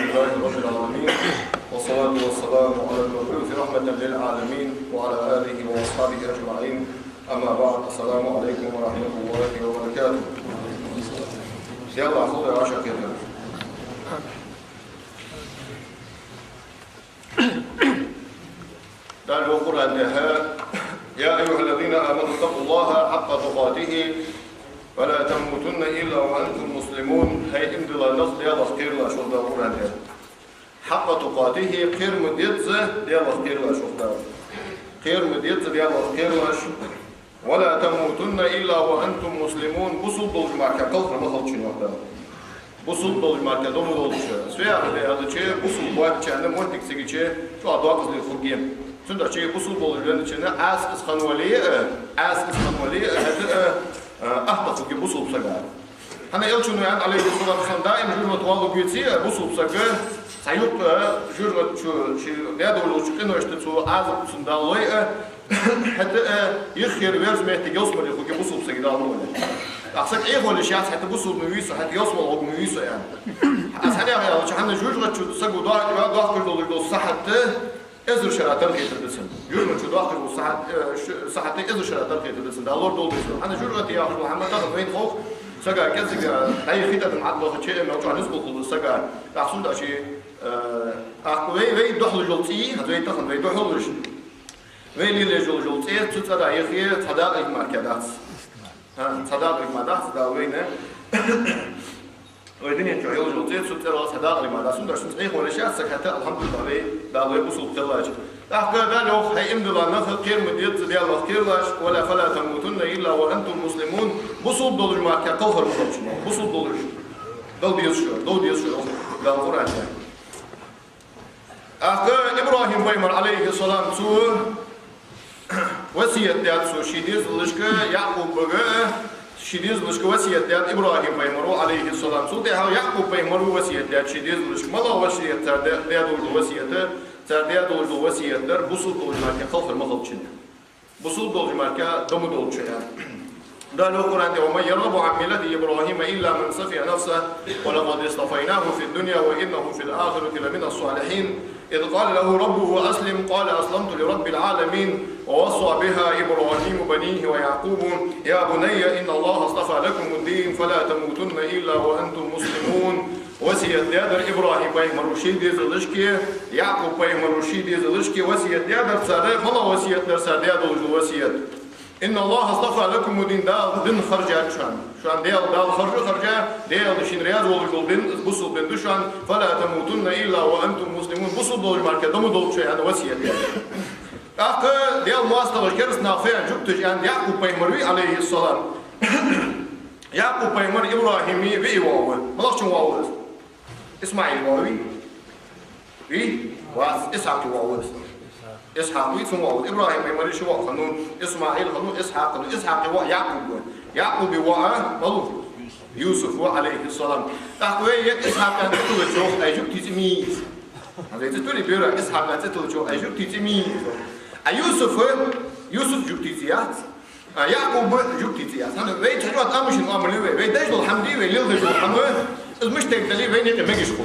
لله رب العالمين والصلاة والسلام على المبعوث رحمة للعالمين وعلى آله وأصحابه أجمعين. أما بعد، السلام عليكم ورحمة الله وبركاته. يلا أخوة يا عشق كده. دعوا القرآن يا أيها الذين آمنوا اتقوا الله حق تقاته ولا تموتن إلا وأنتم مسلمون. هاي إمدلا نص يلا خير لا شو ده القرآن حق تقاته خير مديتزه يلا خير لا شو ده خير مديتزه يلا خير لا شو ولا تموتن إلا وأنتم مسلمون. بصل بالجماعة كقلق ما خلص شنو هذا بصل بالجماعة دوم دولش سويا هذا شيء بصل واحد شأنه مرتك سجى شيء شو أدوات اللي خرجين سند شيء بصل بالجماعة شأنه أساس خنولية هذا أحدث في بصل بسجى أنا يلشون يعني عليه الصلاة والسلام دائما جرمت والله بيتي بصل بسجى سيوط جرمت شو نادوا لو شكلنا يشتتوا عازب سندالوي حتى يخير ويرز ما يحتاجوش من يخوك بصل بسجى دالوي أحسن إيه هو الشيء حتى بصل مويسة حتى يوصل أو مويسة يعني أحسن يعني لو شحنا جرمت شو سجوا ضاع كل دول صحة إذا شرطان في تدرسن جرمت شو ضاع كل صحة إذا شرطان في تدرسن دالور دول بيسون أنا جرمت يا أخي محمد هذا وين فوق سجى كذا هاي خيطة المعدل شيء ما يرجع نسبة كل سجى أحسن ده شيء وي دخل جلتي هذا يتخن وي دخل وي لي جلتي تتصدق يخي تصدق الماركات تصدق الماركات ده وينه ويدني جويل جلتي تتصدق تصدق الماركات سند عشان صحيح ولا شيء سكت الحمد لله ده وي بصوب تلاج أحكي ذلك هي إمدلا نفس كير مديت ديال كير لاش ولا فلا تموتن إلا وأنتم مسلمون بصوب دول الماركات كفر مخرجنا بصوب دول بيشوا ده القرآن إبراهيم بيمر عليه السلام سو وصية ديال سو شديد لشك يعقوب بقى شديد لشك وصية ديال إبراهيم بيمر عليه السلام سو ده يعقوب بيمر وصية ديال شديد لشك ما لا وصية ديال الوصية ترديد الوصية در بصل دول ماركة خلف المخلشين بصل دول ماركة دم دول شيء ده القرآن ومن يرغب عن ملة إبراهيم إلا من سفي نفسه ولقد اصطفيناه في الدنيا وإنه في الآخرة لمن الصالحين إذ قال له ربه أسلم قال أسلمت لرب العالمين ووصى بها إبراهيم بنيه ويعقوب يا بني إن الله اصطفى لكم الدين فلا تموتن إلا وأنتم مسلمون. وصية ديادر إبراهيم بيمر رشيد يزلشكي يعقوب بيمر رشيد يزلشكي وصية ديادر سادة فلا وصية در سادة وصية إن الله اصطفى لكم الدين دين خرجات شان دال خرجة ديال شين رياض والجول دين بصل بين دشان فلا تموتن إلا وأنتم مسلمون بصل دول الماركة دم دول شيء هذا وصية أخ ديال مواصلة كرس نافع جبتش عند يعقوب بيمر عليه السلام يعقوب بيمر إبراهيمي بإيواوه ملاش واوه إسماعيل واوي إسحاق واوه إسحاق ثم إبراهيم بيمر شو خنون إسماعيل خنون إسحاق يعقوب ملوك يوسف عليه السلام تقوي إسحاق أن تتوجه أيجوك تزميز هذا تقولي بيرا إسحاق أن تتوجه أيجوك تزميز يوسف جوك تزيات يعقوب جوك تزيات هذا بيت حجوات أمشي أمر بيت دجل الحمدي ويلذ الحمد مش تقدري بينك ما يشكو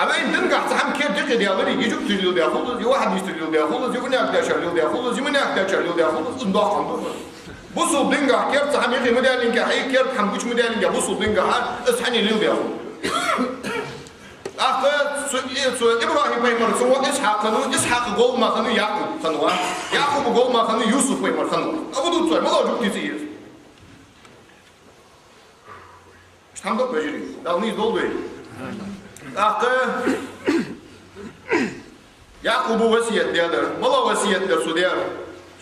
أما إن دنقع صحم كيف دقي ديالي يجوك تجلو ديال خلص واحد يستجلو ديال خلص يبني أقدر شغلو ديال خلص يبني أقدر شغلو ديال خلص انضاق عنده بصوا دنقع كيف صحم يجي مديالين كحي كيف حمقش مديالين بصوا دنقع اصحني ليل ديال خلص إبراهيم بيمر سوى إسحاق قول ما خنو يعقوب قول ما خنو يوسف بيمر خنو أبدو تصير ما لو جوك تزيز الحمد لله بجري دالنيز دول بي يعقوب وصية ديالر مالا وصية در سوديار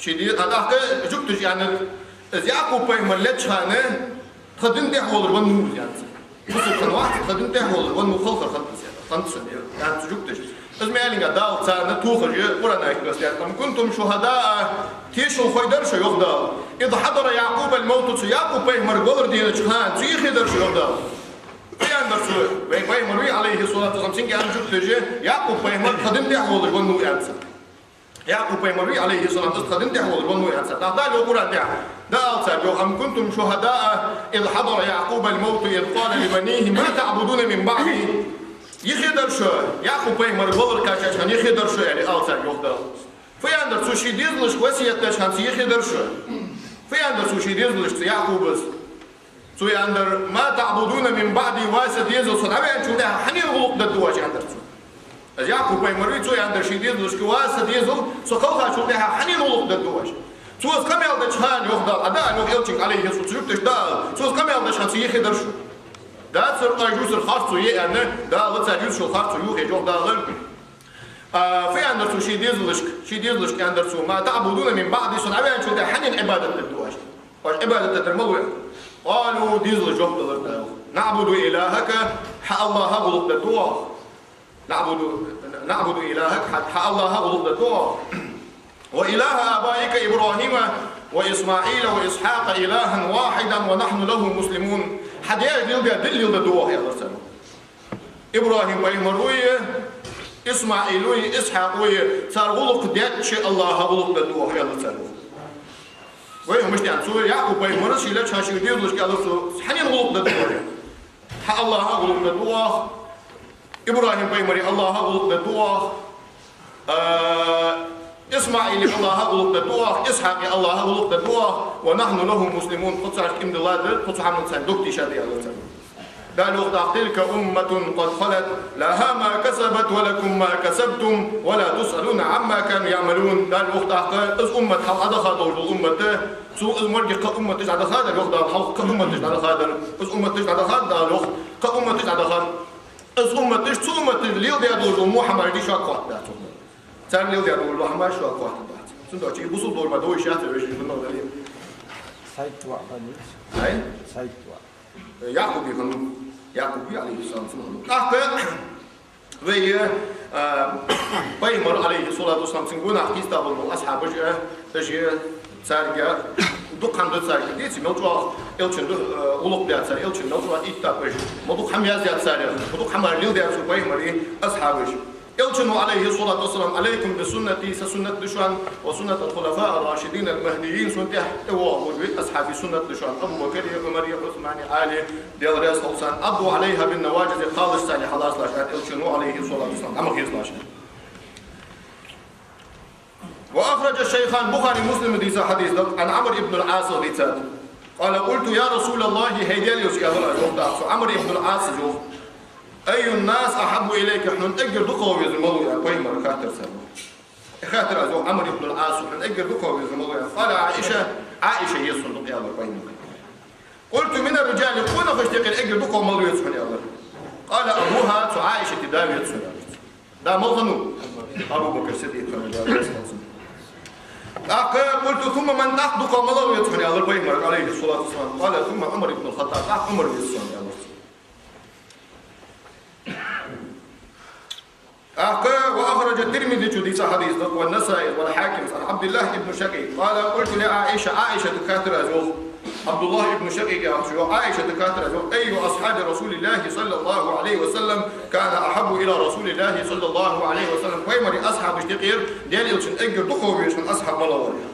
شديد جبتش يعني يعقوب بيمر لتشانه خدن تحول ونور يعني بصوا كان واحد خدن تحول ونور خلص يعني جبتش اسمعني قداو تاعنا توخرج ورانا بس يعني كنتم شهداء تيشو خيدر شو يغدا إذا حضر يعقوب الموت يعقوب بيمر قدر ديال شخان تي خيدر شو يغدا بيمر عليه الصلاة والسلام سنجي أنا جبتش يعقوب بيمر خدم تحول ونور يعني يعقوب بيمر عليه الصلاة والسلام خدم تحول ونور يعني ده القرآن ده أم كنتم شهداء إذ حضر يعقوب الموت إذ قال لبنيه ما تعبدون من بعدي يخدر شو يعقوب بيمر بولر كاشاش كان يخدر شو يعني ألسر يخدر في عندر سو شي ديزلش وسيت تاش كان يخدر شو في عندر سو شي ديزلش يعقوب بس سو عندر ما تعبدون من بعدي واسد يزل صد عبين شو ده حنين غلق دواش عندر سو از يعقوب بيمر سو عندر شي ديزلش واسد يزل سو خوها شو ده حنين غلق دواش سو از كمل ده كان يخدر أدا لو يلتشك عليه سو تشوفتش ده سو از كمل ده كان يخدر شو ده سر أيجوس الخاص ويا أنه ده لسه يوسف الخاص ويوه جو ده غلب في عندرسو شي ديزلش عندرسو ما تعبدون من بعد صنعوا شو ده حنين عبادة الدواش واش عبادة الدرملوي قالوا ديزل جوب ده نعبد إلهك حق الله غلب الدوا نعبد إلهك حق الله غلب الدوا وإله آبائك إبراهيم وإسماعيل وإسحاق إلها واحدا ونحن له مسلمون حديث يلقى دل يلقى دواه يا الله سلام إبراهيم ويمروي إسماعيل وإسحاق صار غلق ديتش الله غلق دواه يا الله سلام وين مش يعني سوري يعقوب ويمرش إلى شاشي ديرلش قالوا سو حنين غلق دواه حق الله غلق دواه إبراهيم ويمري الله غلق دواه إسماعيل الله غلق دواه إسحاق الله غلق دواه ونحن له مسلمون قصة كم دلادر قصة عمل سندوكتي شادي الله سلام دالوغ تلك أمة قد خلت لها ما كسبت ولكم ما كسبتم ولا تسألون عما كانوا يعملون دالوغ تحقق إز أمة حل أدخل دور الأمة سوء إز مرجع كأمة تجعل خادر دالوغ دالوغ كأمة تجعل خادر إز أمة تجعل خادر دالوغ كأمة تجعل خادر إز أمة تجعل سوء أمة تجعل دي دور محمد دي شاك واحد داتو سان ليو دي دور محمد شاك واحد داتو سنتو شيء بوصل دور ما دوي شاطر ويش يفنو دالي سايت واحد هاي سايت واحد يعقوب يفنو يعقوب عليه السلام أخطأ ويا بيمر عليه الصلاة والسلام سنقول نحكي استقبل أصحاب تجي سارجة دوك هم دوت سارجة ديتي ملجوا إلشن دو أولوك ديات سار إلشن ملجوا إتابج مدوك هم يازيات سارجة مدوك هم أرليل ديات سو بيمر أصحابج إلشن عليه الصلاة والسلام عليكم بسنتي سنة دشوان وسنة الخلفاء الراشدين المهديين سنة توابوا أصحاب سنة دشوان أبو بكر عمر عثمان علي ديال رئيس حسن أبو عليها بالنواجذ خالص سالي خلاص لاشات إلشن عليه الصلاة والسلام أما خيز لاشات وأخرج الشيخان بخاري مسلم ديسا حديث عن عمرو بن العاص ديسات قال قلت يا رسول الله هيديليوس يا الله عمرو بن العاص جو أي الناس أحب إليك حن أجر دقوا يزملوا يا بيمر خاطر سلموا خاطر أزو عمرو بن العاص حن أجر دقوا يزملوا يا قال عائشة يصندق يا الله بيمر قلت من الرجال كنا فاشتقل أجر دقوا ملوا يصحن يا الله قال أبوها عائشة تداوي يصحن دا مظنون أبو بكر صديق قلت ثم من تحدق ملوا يصحن يا الله بيمر عليه الصلاة والسلام قال ثم عمر بن الخطاب عمر يصحن يا الله وأخرج الترمذي جديس حديث والنسائي والحاكم عن عبد الله بن شقيق قال قلت لعائشة تكاثر أزوج عبد الله بن شقيق يا عائشة تكاثر أزوج أي أصحاب رسول الله صلى الله عليه وسلم كان أحب إلى رسول الله صلى الله عليه وسلم ويمر أصحاب اشتقير ديال إلشن أجر دخوبيش من أصحاب ملوريا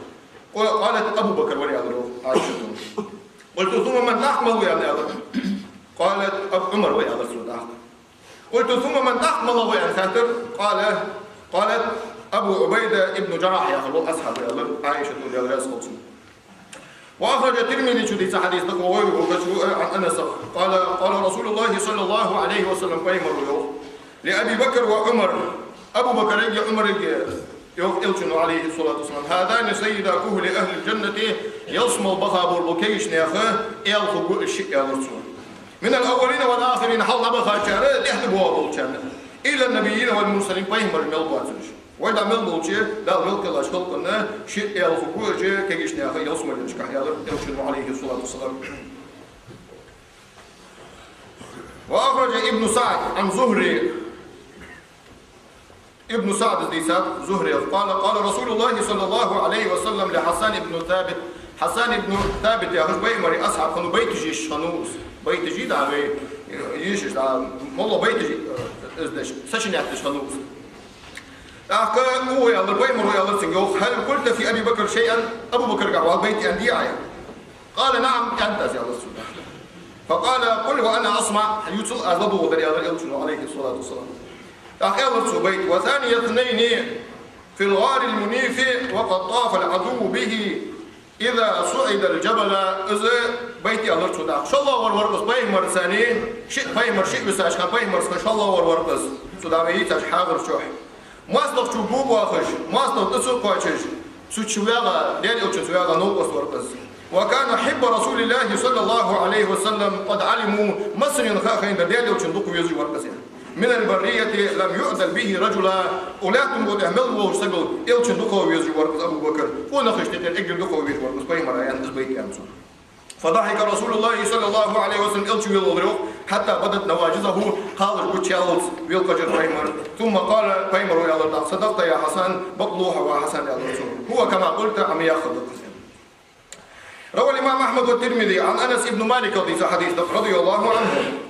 قالت أبو بكر ولي عائشة قلت ثم من نحمل ويا قالت عمر ويا رسول الله قلت ثم من تحمل ويا خاطر قالت أبو عبيدة ابن جراح يا خلو أصحاب يا عائشة يا رئيس خلص وأخرج الترمذي حديث عن أنس قال رسول الله صلى الله عليه وسلم بيمر لأبي بكر وعمر أبو بكر يجي عمر يلشن عليه الصلاة والسلام هذان سيدا كهل أهل الجنة يصمل بخابور بكيش نياخه يلخبوا الشيء يا رسول من الأولين والآخرين حل بخا شارع يحتبوا أبو شارع إلى النبيين والمرسلين بيهمر الملباتش وإذا ملبوتش دا ملك الله شخلقنا شيء يلخبوا شيء كيش نياخه يصمل الشكح يلشن عليه الصلاة والسلام وأخرج ابن سعد عن زهري ابن سعد ديسات زهري قال رسول الله صلى الله عليه وسلم لحسان بن ثابت يا بيمر أصحاب خنو بيتجي الشنوس بيتجي دا يشش دا والله بيتجي ازدش سشن يعتش خنوس هو يا الله بيمر يا الله سنجوخ هل قلت في أبي بكر شيئا أبو بكر قال بيتي عندي قال نعم أنت يا الله فقال قل وأنا أسمع يوصل أزلبه ودري عليه الصلاة والسلام أخيرت بيت وثاني اثنين في الغار المنيف وقد طاف العدو به إذا صعد الجبل إذا بيتي ألرت سوداء شاء الله ورورقص بايمر ثاني بايمر شيء بساش كان بايمر شاء الله ورورقص سوداء بيتاش حاضر شوح ماستر شوبوب واخش ماستر تسوق قاچش سوتشوياغا ديال اوتشوياغا نوقص ورقص وكان حب رسول الله صلى الله عليه وسلم قد علموا مصر خاخين ديال اوتشندوق يزي ورقص من البرية لم يؤذل به رجلا ولكن بود احمل وشتغل اوتشندوق يزي ورقص ابو بكر ونخش تقل اجل دوق يزي ورقص بايمر يعني ازبيت يامسو فضحك رسول الله صلى الله عليه وسلم التشوي الغروق حتى بدت نواجذه قال كوتشالز ويلقجر بايمر ثم قال بايمر يا الله صدقت يا حسن بطلوها وحسن يا رسول هو كما قلت عم ياخذ روى الامام احمد والترمذي عن انس بن مالك رضي الله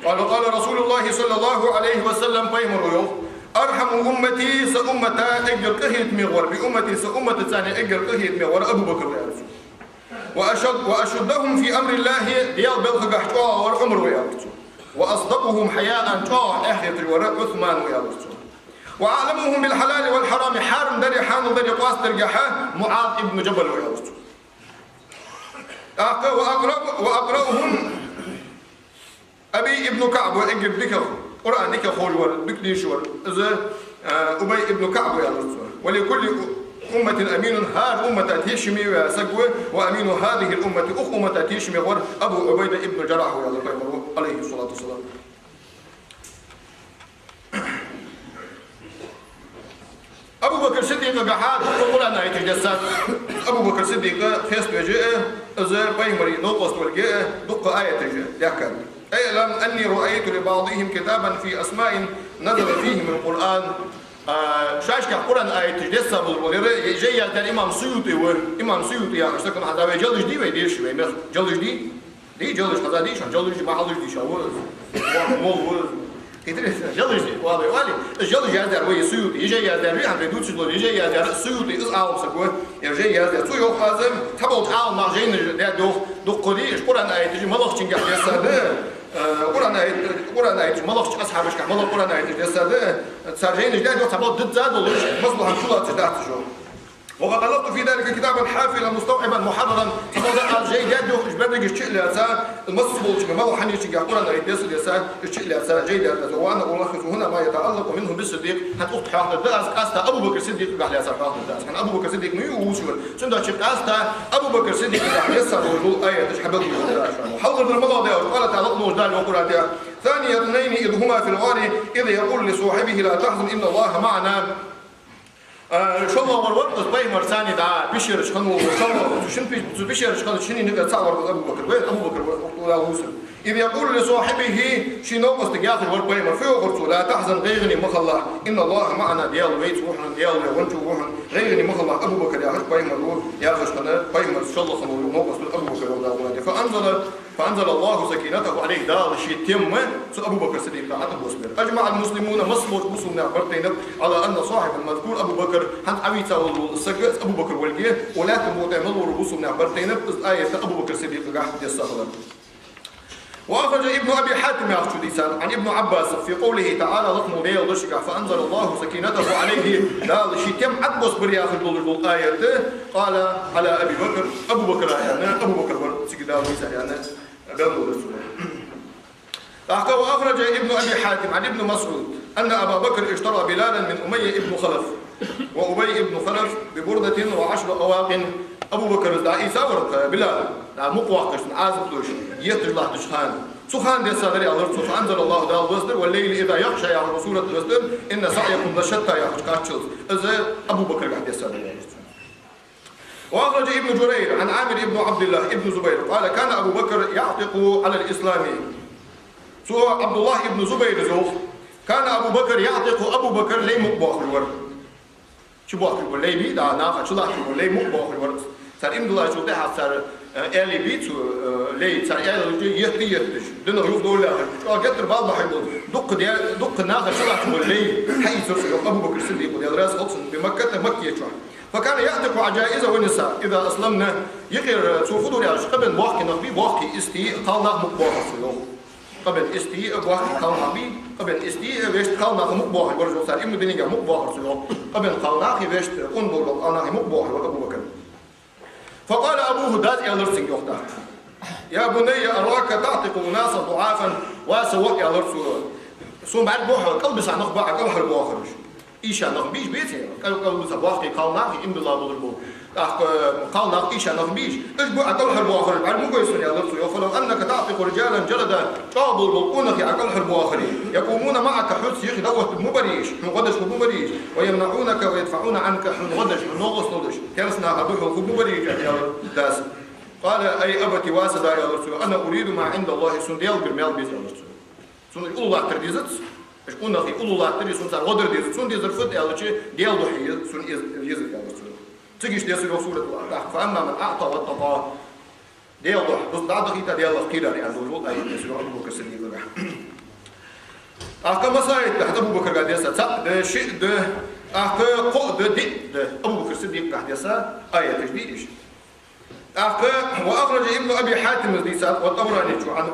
عنه قال رسول الله صلى الله عليه وسلم بايمر ارحم امتي سامتا اجر قهيت مغور بامتي سامتا ثاني اجر قهيت مغور ابو بكر يا رسول وأشدهم في أمر الله ديال بلغ حجوه والعمر ويابتو وأصدقهم حياء جوه أحيط الوراء عثمان ويابتو وأعلمهم بالحلال والحرام حارم دري حان دري قاس درجحه معاذ ابن جبل ويابتو وأقرأهم أبي ابن كعب وإجر بك قرآن ديك خول بكليش إذا أبي ابن كعب ويابتو ولكل أمة أمين هار أمة تيشمي وسقوة وأمين هذه الأمة أمة تيشمي ور أبو عبيدة ابن جراح عليه الصلاة والسلام. أبو بكر الصديق قحاد وقرأ نايت الجسد أبو بكر الصديق فيس بيجاء إذا بيمري نقص والجاء دق آية جاء لكن اعلم أني رأيت لبعضهم كتابا في أسماء نزل فيه من القرآن شاش كقرآن آية تجلس بالولير جاي الإمام سيوطي وإمام سيوطي يعني اشتكى هذا جلش دي ويديش ويمر جلش دي جلش هذا دي شان جلش ما حلش دي شاور مول كتير جلش دي والله الجلش هذا ويا سيوطي يجي هذا ريح بدوت شلون يجي هذا سيوطي إز عالم سقوه يجي هذا سيوط لازم تبغى تعال مع جين ده دق دي قرآن آية تجي ملخ تنجح يسده قرآن آية ملخ أصحابش كمل قرآن آية يسده سرجين جداد وتبغى ضد زاد ولا مصلحة كلها تجدات شو وقد ألفت في ذلك كتابا حافلا مستوعبا محررا تبغى الجاي جداد وجبرني الشيء لأسا المصبول شيء ما هو حني شيء قرآن آية يسد يسا الشيء لأسا جيد لأسا وأنا ألخص هنا ما يتعلق منه بالصديق هتأخت حاضر الدرس قاستا أبو بكر الصديق قال يسا حاضر الدرس كان أبو بكر الصديق ميو وشول شنو ده شيء قاستا أبو بكر الصديق قال يسا ويقول آية تشحبه حاضر بالموضوع ده قال تعلق موجدان وقرآن ده ثاني اثنين إذ هما في الغار إذ يقول لصاحبه لا تحزن إن الله معنا شو الله ورورقص بايمر ثاني دا بيشيرش خنو شنو بيشيرش خنو شنو نقدر تصور أبو بكر وين أبو بكر ولا مسلم إذ يقول لصاحبه شنو قصدقاته ور بايمر فيه قرصو لا تحزن غيرني مخلا إن الله معنا ديال ويت وحنا ديال وانتو وحنا غيرني مخلا أبو بكر يا خش بايمر يا خش خنا بايمر شاء الله خنو نوقص أبو بكر ولا فأنزل الله سكينته عليه دار شيء تم أبو بكر الصديق قاعد بوسبر أجمع المسلمون مصمت مسلمنا برتين على أن صاحب المذكور أبو بكر هن عبيتا والسجد أبو بكر والجيه ولكن متعمل ورؤوسنا برتين آية أبو بكر الصديق قاعد يستغرب. وأخرج ابن أبي حاتم يحتدثان عن ابن عباس في قوله تعالى لقم ديال دشكا فأنزل الله سكينته عليه دار شيء تم عد بوسبر ياخذ الآية قال على أبي بكر أبو بكر يعني أبو بكر سكدار يعني وأخرج ابن أبي حاتم عن ابن مسعود أن أبا بكر اشترى بلالا من أمية ابن خلف وأبي ابن خلف ببردة و10 أواق أبو بكر دعي ساورق بلال مقواقش عازب دوش يتج الله دشخان سخان دي سادري الله فأنزل الله دال وزدر والليل إذا يخشى يا رسول الوزدر إن سعيكم لشتى يا خشكاتشلز إذا أبو بكر قاعد يسادري. وأخرج ابن جرير عن عامر ابن عبد الله ابن زبير قال كان أبو بكر يعتق على الإسلام سوى عبد الله ابن زبير زوخ كان أبو بكر يعتق أبو بكر لي مقباخ الورد شو باخ الورد لي بي دا ناخد شو لاخد الورد لي مقباخ الورد صار إمد الله شو تحت صار آلي بيت لي صار آلي يهديش دنا غيوف دول لاخد شو قدر بعض بحيبه دق ناخد شو لاخد الورد لي حي سرس أبو بكر الصديق ودي راس أقسم بمكة مكية شو فكان يعتق عجائز ونساء إذا أسلمنا يقر سوفدوا لعش قبل بوحكي نقبي بوحكي استي قالنا مقبوحة سيوه قبل استي بوحكي قالنا بي قبل استي ويشت قالنا مقبوحة ورجل سار إمو دنيا مقبوحة سيوه قبل قالنا ويشت انظر أنا مقبوحة وأبو بكر فقال أبوه داز يالرسين يوخدار يا بني أراك تعتق ناسا ضعافا وسوء يالرسون سون بعد بوحة قلب سعنق باع قلب بوخرج إيشا نغبيش بيتي قالوا سباقي قالنا في إم الله ضربه قالنا إيشا نغبيش إجبو أقل حرب آخر بعد مو قيسون يا لرسو فلو أنك تعتق رجالا جلدا قابل بالقونك أقل حرب آخر يقومون معك حدس يخي دوت مبريش مغدش مبريش ويمنعونك ويدفعون عنك مغدش نغص نغدش كرسنا أبوه مبريش يا داس قال أي أبتي واسدا يا لرسو أنا أريد ما عند الله سنديل بالمال بيز يا لرسو سنديل الله ترديزت اش قلنا في الله تري سون صار غدر دي سون دي زرفت يالشي ديال ضحيه سون يزك يالشي تجيش دي سوره الله فاما من اعطى واتقى ديال ضح بس بعد دقيقه ديال القيره يعني دول اي سوره ابو بكر الصديق اكا مسايد تحت ابو بكر قاعد يسا ده شيء ده اكا قد دي ابو بكر الصديق قاعد يسا ايه تجديدش اكا واخرج ابن ابي حاتم الديسات والطبراني عن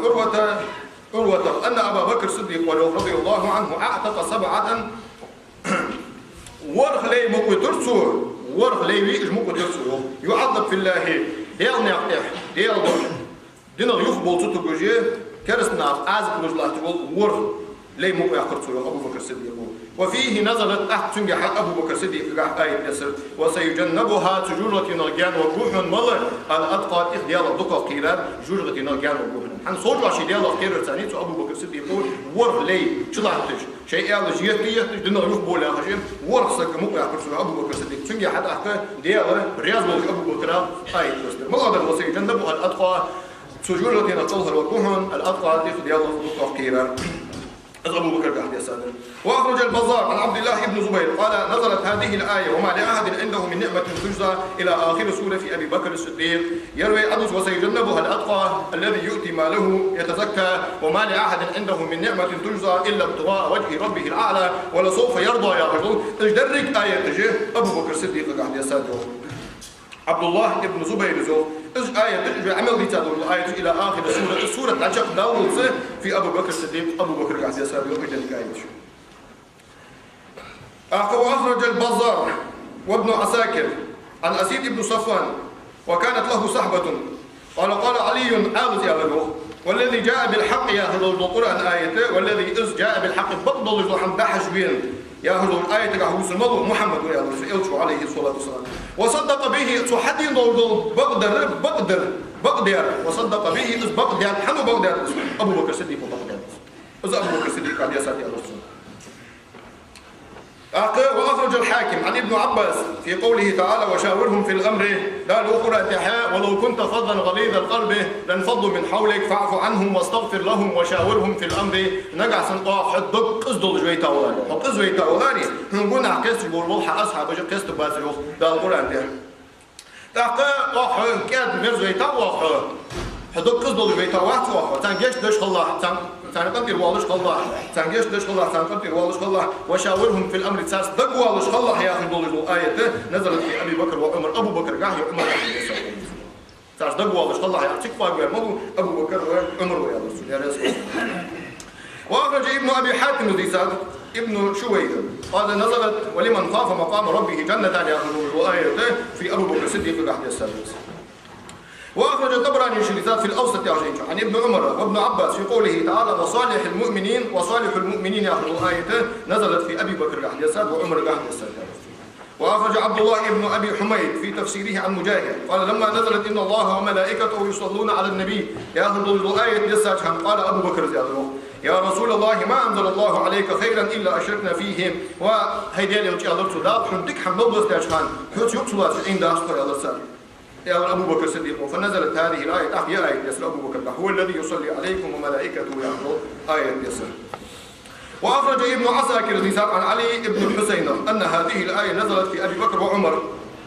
عروة أن أبا بكر الصديق رضي الله عنه أعتق 7 ورخ لي مكو ترسو ورخ لي ويج مكو ترسو يعذب في الله ديال نعتح ديال ضر دينا يخبل تتوجي كرسنا عازق رجلات تقول ورخ لي مكو يحقرسو أبو بكر الصديق وفيه نزلت تحت سنجح أبو بكر الصديق قاح آية يسر وسيجنبها تجورة نرجان وروح ملا الأتقى ديال الدقة قيلة جورة نرجان وروح حن صوت واشي ديال الخير ثاني تو أبو بكر الصديق يقول ورخ لي شلاتش شيء على جيتي دنا يروح بولا خشيم ورخ سك مو يحقرسو أبو بكر الصديق سنجح حتى أحكي ديال رياض أبو بكر آية يسر ما قدر وسيجنبها الأتقى تجورة نقلها وروح الأتقى ديال الدقة قيلة أبو بكر قاعد يسأل وأخرج البزار عن عبد الله بن زبير قال نزلت هذه الآية وما لأحد عنده من نعمة تجزى إلى آخر سورة في أبي بكر الصديق يروي عدس وسيجنبها الأتقى الذي يؤتي ماله يتزكى وما لأحد عنده من نعمة تجزى إلا ابتغاء وجه ربه الأعلى ولسوف يرضى يا رجل تجدرك آية تجي أبو بكر الصديق قاعد يسأل عبد الله بن زبير زو إج آية تجي عمل دي تدور الآية إلى آخر السورة تعجب داود في أبو بكر الصديق أبو بكر قاعد يسأل يوم يجلك آية وأخرج البزار وابن عساكر عن أسيد بن صفوان وكانت له صحبة قال علي عاوز يا بنو والذي جاء بالحق يا هذا القرآن آيته والذي إذ جاء بالحق بقضل الحمد حجبين يا هذا الآية تقعه سلمه محمد يا رسول عليه الصلاة والسلام وصدق به تحدي ضل بقدر وصدق به إذ بقدر حنو بقدر أبو بكر الصديق بقدر إذ أبو بكر الصديق قال يا سيدي يا رسول وأخرج الحاكم عن ابن عباس في قوله تعالى وشاورهم في الأمر قالوا أخرى انتحاء ولو كنت فظا غليظ القلب لانفضوا من حولك فاعف عنهم واستغفر لهم وشاورهم في الأمر نقع سنقاح حدق قصدوا جويتا ولاني وقص جويتا ولاني نقول قصد والروح أصحاب وجه قصد باسيوخ ده القرآن ده تاقى واحد كاد من جويتا واحد حدق قصدوا جويتا واحد تنجيش دش الله تنقدر والش الله تنجيش دش الله تنقدر والش الله وشاورهم في الامر تاس دق والش الله يا اخي دول الايه نزلت في ابي بكر وعمر ابو بكر قاعد عمر تاس دق والش الله يعطيك باقي ابو بكر وعمر ويا رسول يا رسول واخرج ابن ابي حاتم الديسات ابن شويد قال نزلت ولمن خاف مقام ربه جنتان يا اخي الايه في ابو بكر الصديق قاعد يستلم وأخرج الطبراني الشريطات في الأوسط عن ابن عمر وابن عباس في قوله تعالى وصالح المؤمنين يأخذ الآية نزلت في أبي بكر قاعد يساد وعمر قاعد يساد. وأخرج عبد الله بن أبي حميد في تفسيره عن مجاهد قال لما نزلت إن الله وملائكته يصلون على النبي يأخذ الآية يساد قال أبو بكر زياده يا رسول الله ما أنزل الله عليك خيرا إلا أشركنا فيه وهيدي اللي يجي الله تعالى حمدك حمد الله تاجخان حيث يقتل عند أسطر الله سال يا أبو بكر الصديق فنزلت هذه الآية يا آية يسر أبو بكر هو الذي يصلي عليكم وملائكته يحفظ آية يسر. وأخرج ابن عساكر عن علي بن الحسين أن هذه الآية نزلت في أبي بكر وعمر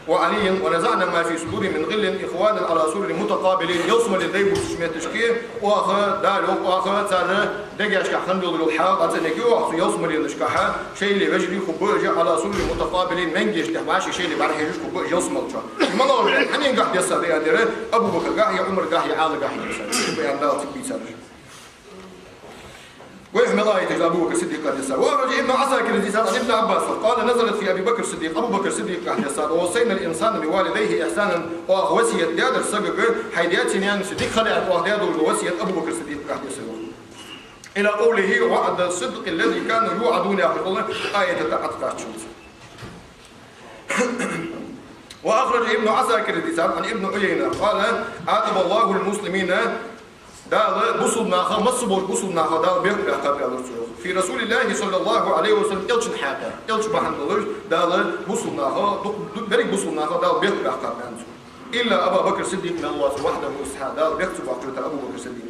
وعلي ونزعنا ما في صدور من غل إخوانا على سرر متقابلين يوصم للذيب وتشميت تشكي وآخر دالوك وآخر تار دقاش كحن دول الحاق أتنكي وآخر يوصم للنشكحة شيء اللي بجري خبوج على سرر متقابلين من جيش تحماشي شيء اللي بعرف يجوش خبوج يوصم الشا المنور حنين قاعد يسر يعني أبو بكر قاعد عمر قاعد عال قاعد يسر يعني لا تبي سر وإحنا لا يتجد أبو بكر الصديق قد يسار ورجع ابن عساكر الزيسان عن ابن عباس قال نزلت في أبي بكر الصديق أبو بكر الصديق قد يسار ووصينا الإنسان بوالديه إحسانا ووصية ديادر سبق حيديات سنيان صديق خلعت وأهدياده ووصية أبو بكر الصديق قد يسار إلى قوله وعد الصدق الذي كانوا يوعدون يا الله آية تعتقات شمس وأخرج ابن عساكر الزيسان عن ابن عيينة قال عاتب الله المسلمين دال بصلنا خا مصبور بصلنا خا دال بيقرأ قبل الرسول في رسول الله صلى الله عليه وسلم إلش حاجة إلش بحن دلش دال بصلنا خا بريك بصلنا خا دال بيقرأ قبل إلا أبا بكر الصديق من الله وحده إسحاق دال بيكتب عقيدة أبو بكر الصديق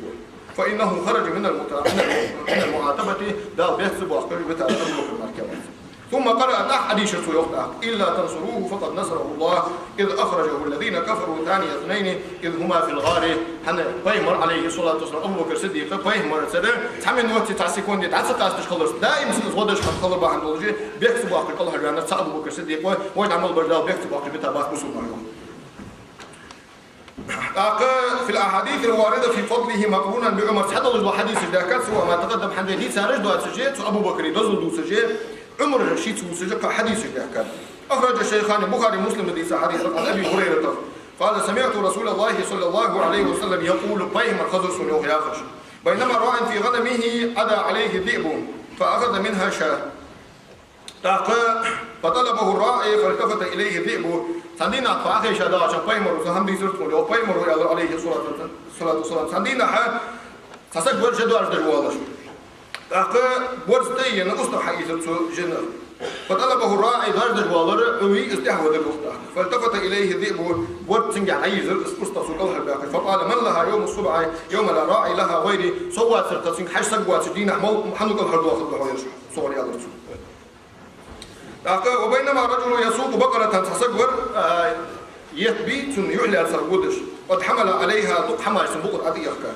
فإنه خرج من المعاتبة دال بيكتب عقيدة أبو بكر المركبة ثم قرأ تحت حديث يقطع إلا تنصروه فقد نصره الله إذ أخرجه الذين كفروا ثاني اثنين إذ هما في الغار حنا بيمر عليه الصلاة والسلام أبو بكر الصديق بيمر سده تعمل وقت تعسكون دي تعسق تخلص دائما سنتغدش خلص بعد نولجي بيكتب عقل الله الجنة أبو بكر الصديق ويعمل برجال بيكتب عقل بتاع باس مسلم في الأحاديث الواردة في فضله مقرونا بعمر حتى الله حديث ذاك سوى ما تقدم حديث سارج دو سجيت أبو بكر يدزل دو سجيت عمر الرشيد سجق حديث ذاك أخرج الشيخان البخاري مسلم حديث عن أبي هريرة قال سمعت رسول الله صلى الله عليه وسلم يقول بيمر خزر سنوخ ياخش بينما راع في غنمه عدا عليه ذئب فأخذ منها شاة فطلبه الراعي فالتفت إليه الذئب سندينا فأخي شادا عشان بيمر وسهم يزرتون لو بيمر عليه الصلاة والسلام سندينا تسق ورش دوار دلوالش ورستي نقصد حيث جنر فطلبه الراعي دار دلوالر وي استحوذ الوقت فالتفت إليه الذئب ورتنجع عيزر استصل الله الباقي فقال من لها يوم الصبع يوم لا راعي لها غيري صوات سرقسين حش سقوات سجين محمد الحردوة خذ يرشح صور يا درسو وبينما رجل يسوق بقرة تسقور يثبيت يعلى سرقودش قد حمل عليها طق حماش بقر أدي يخكا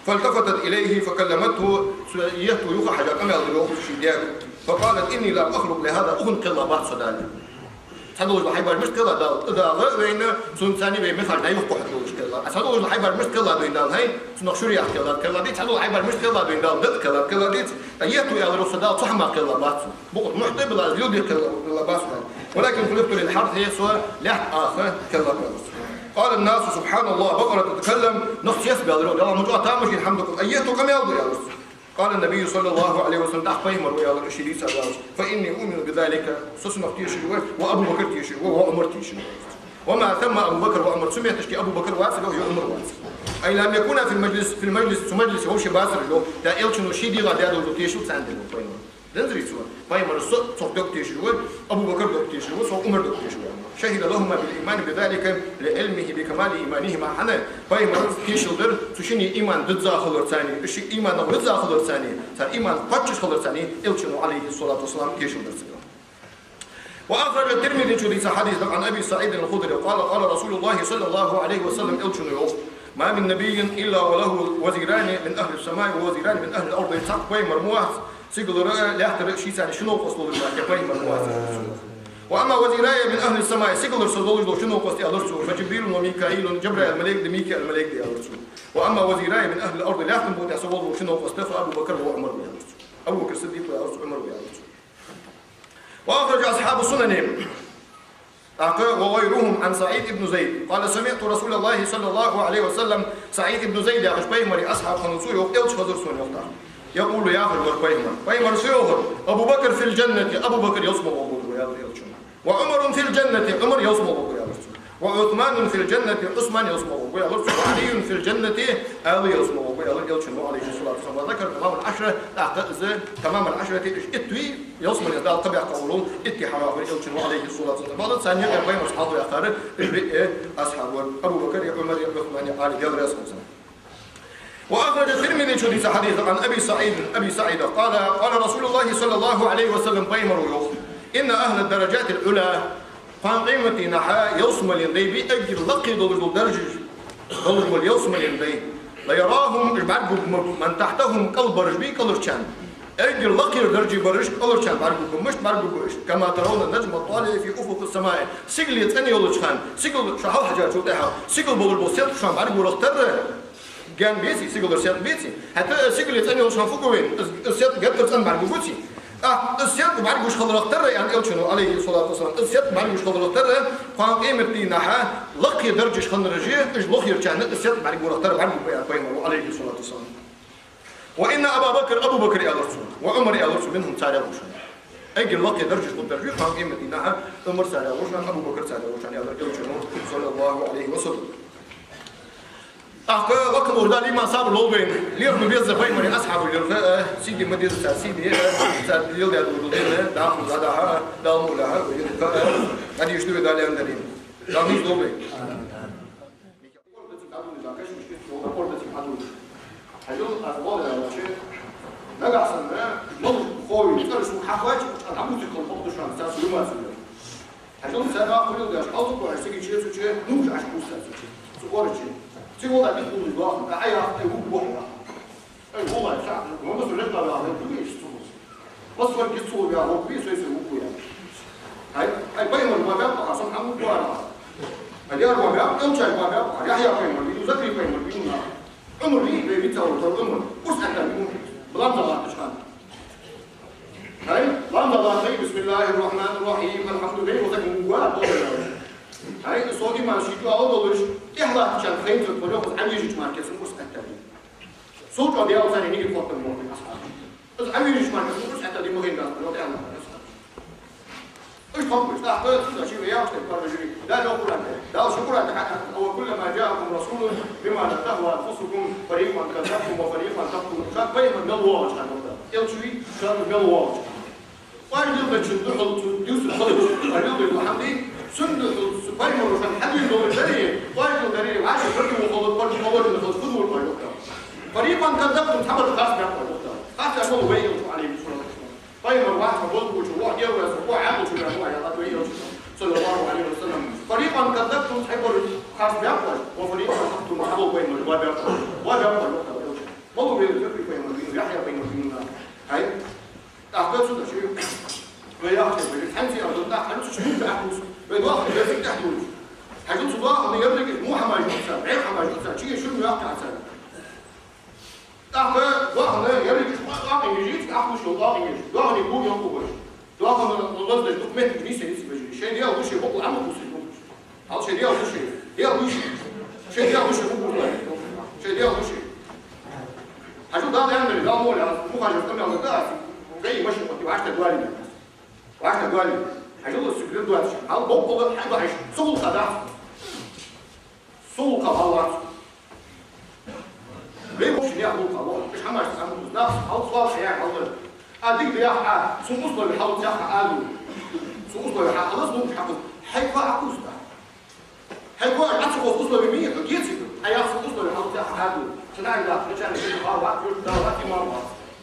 فالتفتت إليه فكلمته يهتو يوخى حاجات أمي أضلوه شيدياك فقالت إني لا أخلق لهذا أغن قلة بعض صدالي تدوج بحيبار مش قلة دا غيرين سنساني بمثال دا يوخى حدوج قلة تدوج بحيبار مش قلة دوين دال هاي سنخشوري أخ قلة دي تدوج بحيبار مش قلة دوين دال ضد قلة دي يهتو يأضلو صدال صحما قلة بعض بقر محتب لا يودي قلة بعض ولكن قلبت للحرث يسوى لحت آخر قلة بعض قال الناس سبحان الله بقرة تتكلم نص يسبي هذا الله مجوع تامشي الحمد لله أيته كم يالله يا رسول قال النبي صلى الله عليه وسلم تحقيمر ويا الله الشريس هذا فإني أؤمن بذلك سسنق تيشروا وأبو بكر تيشروا وعمر تيشروا وما ثم أبو بكر وعمر سمعت تشكي أبو بكر واسل وهي عمر واسل أي لم يكون في المجلس هو شيء باسر له تا إلشنو شيدي لا دادو تيشروا ساندلو دنزري سوا بايمر صوت دوك تيشروا أبو بكر دوك تيشروا صوت عمر دوك تيشروا شهد لهما بالإيمان بذلك لعلمه بكمال إيمانهما حنا بايمر تيشلدر تشيني إيمان ضد خلر ثاني الشيء إيمان ضد خلر ثاني صار إيمان قدش خلر ثاني إلشنو عليه الصلاة والسلام تيشلدر وأخرج الترمذي حديث عن أبي سعيد الخدري قال رسول الله صلى الله عليه وسلم إلشنو ما من نبي إلا وله وزيران من أهل السماء ووزيران من أهل الأرض يتحق بايمر موات سيقول لا يحترق شيء ثاني شنو قصده الماء بايمر موات وأما وزيراي من أهل السماء سيقول صدوج شنو قصدي أدرسه فجبريل وميكائيل جبريل الملك دميكي الملك دي أدرسه وأما وزيراي من أهل الأرض لا يحتم بودي أسوضه شنو قصده فأبو بكر وعمر ويأدرسه أبو بكر الصديق ويأدرسه عمر ويأدرسه وأخرج أصحاب السنن وغيرهم عن سعيد بن زيد قال سمعت رسول الله صلى الله عليه وسلم سعيد بن زيد أشبيمري أصحاب خنوسو يوقتلش خزر سن يوقتل يقول يا أخي بايمر سيوهر أبو بكر في الجنة أبو بكر يصمم أبو وعمر في الجنة عمر يصمم أبو وعثمان في الجنة عثمان يصمم أبو وعلي في الجنة آلي يصمم أبو عليه الصلاة والسلام وذكر تمام العشرة اتوي يصمم يدال طبيعة قولون اتحراب عليه الصلاة والسلام هذا ثانية بين أصحابه يختار أصحاب أبو بكر عمر عثمان علي يلا يصمم وأخرج الترمذي حديث عن أبي سعيد قال رسول الله صلى الله عليه وسلم بيمر إن أهل الدرجات العلى فان قيمتي نحا يوصمل يندي بأجر لقي دول درجة دول يوصمل يندي لا يراهم بعد من تحتهم قلب رجبي قلرشان أجر لقي درجة برج قلرشان بعد مش بعد كما ترون النجم الطالع في أفق السماء سجل يتني يولشان سجل شحال حاجة شو تاعها سجل بقول بوسيط شان بعد بقول جان بيسي سيقول السيد بيسي حتى سيقول يتاني وش هنفوقه وين السيد قد تسأل بعد بوتي السيد بعد وش خضر اختره يعني قلت عليه الصلاة والسلام السيد بعد وش خضر اختره قام قيمة نحا لقي درجة خن رجيه ايش لقي رجعنا السيد بعد وش اختره بعد بينه عليه الصلاة والسلام وإن أبو بكر يا رسول وعمر يا رسول منهم سارع وشان أجي لقي درجة خن رجيه قام قيمة نحا عمر سارع وشان أبو بكر سارع وشان يا رسول صلى الله عليه وسلم أخذ وقت مردالي ما صار لوبين ليه مبيز باي مري أصحاب اللي سيدي مدير سيدي سيد يلد يدورين داخل هذا دامو لها هذه يشتري دالي عندنا داميز لوبين هجوم أفضل يا شيخ نجح سنة مضر خوي ترسم حفاج أنا عمود يكون مضر شان ساس يوم أسمع هجوم سنة أقول لك أوضح وعشتكي شيء سوتشي نوج عشان بوسا سوكورتشي最后在民族里头，哎呀，哎，我不好了，哎，我晚上我们是人到了，不必是错，我说你错了，我必须是无辜呀。哎，为什么我们马上他们过来了？哎，第二我们要讲我们要呀呀，为什么你这里为什么你呢？我们里边你找我们不是按照你不让他来吃饭。哎，让他来，بسم الله الرحمن الرحيم الحمد لله وزكم جواه هاي الصوتي ما شيء أول دولش إحنا عشان خير تقولوا بس عم يجي جماعة كسر مش أتدري صوت قاعد ياخذ ثاني نيجي فوق الموت أصحاب بس عم يجي جماعة كسر مش أتدري مهم ده لو تعمل إيش خبر إيش تحتاج كذا شيء وياك تقدر تجري لا قول أنت لا شكر أنت أو كلما جاءكم رسول بما لا تهوى أنفسكم فريقا كذبتم وفريقا تقتلون كان بين من الله سبحانه وتعالى يلشوي كان من الله واحد يقدر تدخل يوسف خلص يقدر الحمدي سنة سبحانه وتعالى حد يدور الدليل واحد الدليل عاشر فرق وخلط فرق خلط الخلط كل مرة فريقا كذبتم تحمل خاص بيعمل خاص يقول وين عليه الصلاة والسلام طيب الواحد فقلت وشوح يروي أسبوع عقل شو يروي على طويل صلى الله عليه وسلم فريقا كذبتم تحمل خاص بيعمل وفريقا كذبتم تحمل وين وبيعمل ما هو بيذكر بين يحيى بين هاي أعتقد شيء وياخذ بالحنفي أو ضد حنفي شو بأحوس بيضاف بيزيد تحدود حاجات صداع اللي يملك مو حماج نفسه عيب حماج نفسه شيء شو يقطع سنة أخذ ضاع يملك ضاع يجيك أحوس ضاع يجي ضاع يبوق ينقبش ضاع من الغاز ده دوكمنت بنيسه بيجي شيء ده وش يبوق عمو بوسي هذا شيء ده وش ده وش شيء ده وش شيء ده وش حاجات ضاع يعمل ضاع مو خارج كم يوم ده جاي ماشي وعشت دوالي وعشت دوالي حاجات السكرين دوالي هذا بوق حاجة عايش سوق خداع سوق خلاص ليه مش ليه سوق خلاص مش حماش تعمل نفس أو صار شيء حاضر أديك ليه سوق مصدر يحاول يحقق قالوا سوق مصدر يحقق خلاص مو مش حاضر حيقع عكوس ده حيقع عكس سوق مصدر بمية أكيد أيام سوق مصدر يحاول يحقق قالوا شناعي ده رجع لشيء خلاص وقت يرد ده وقت ما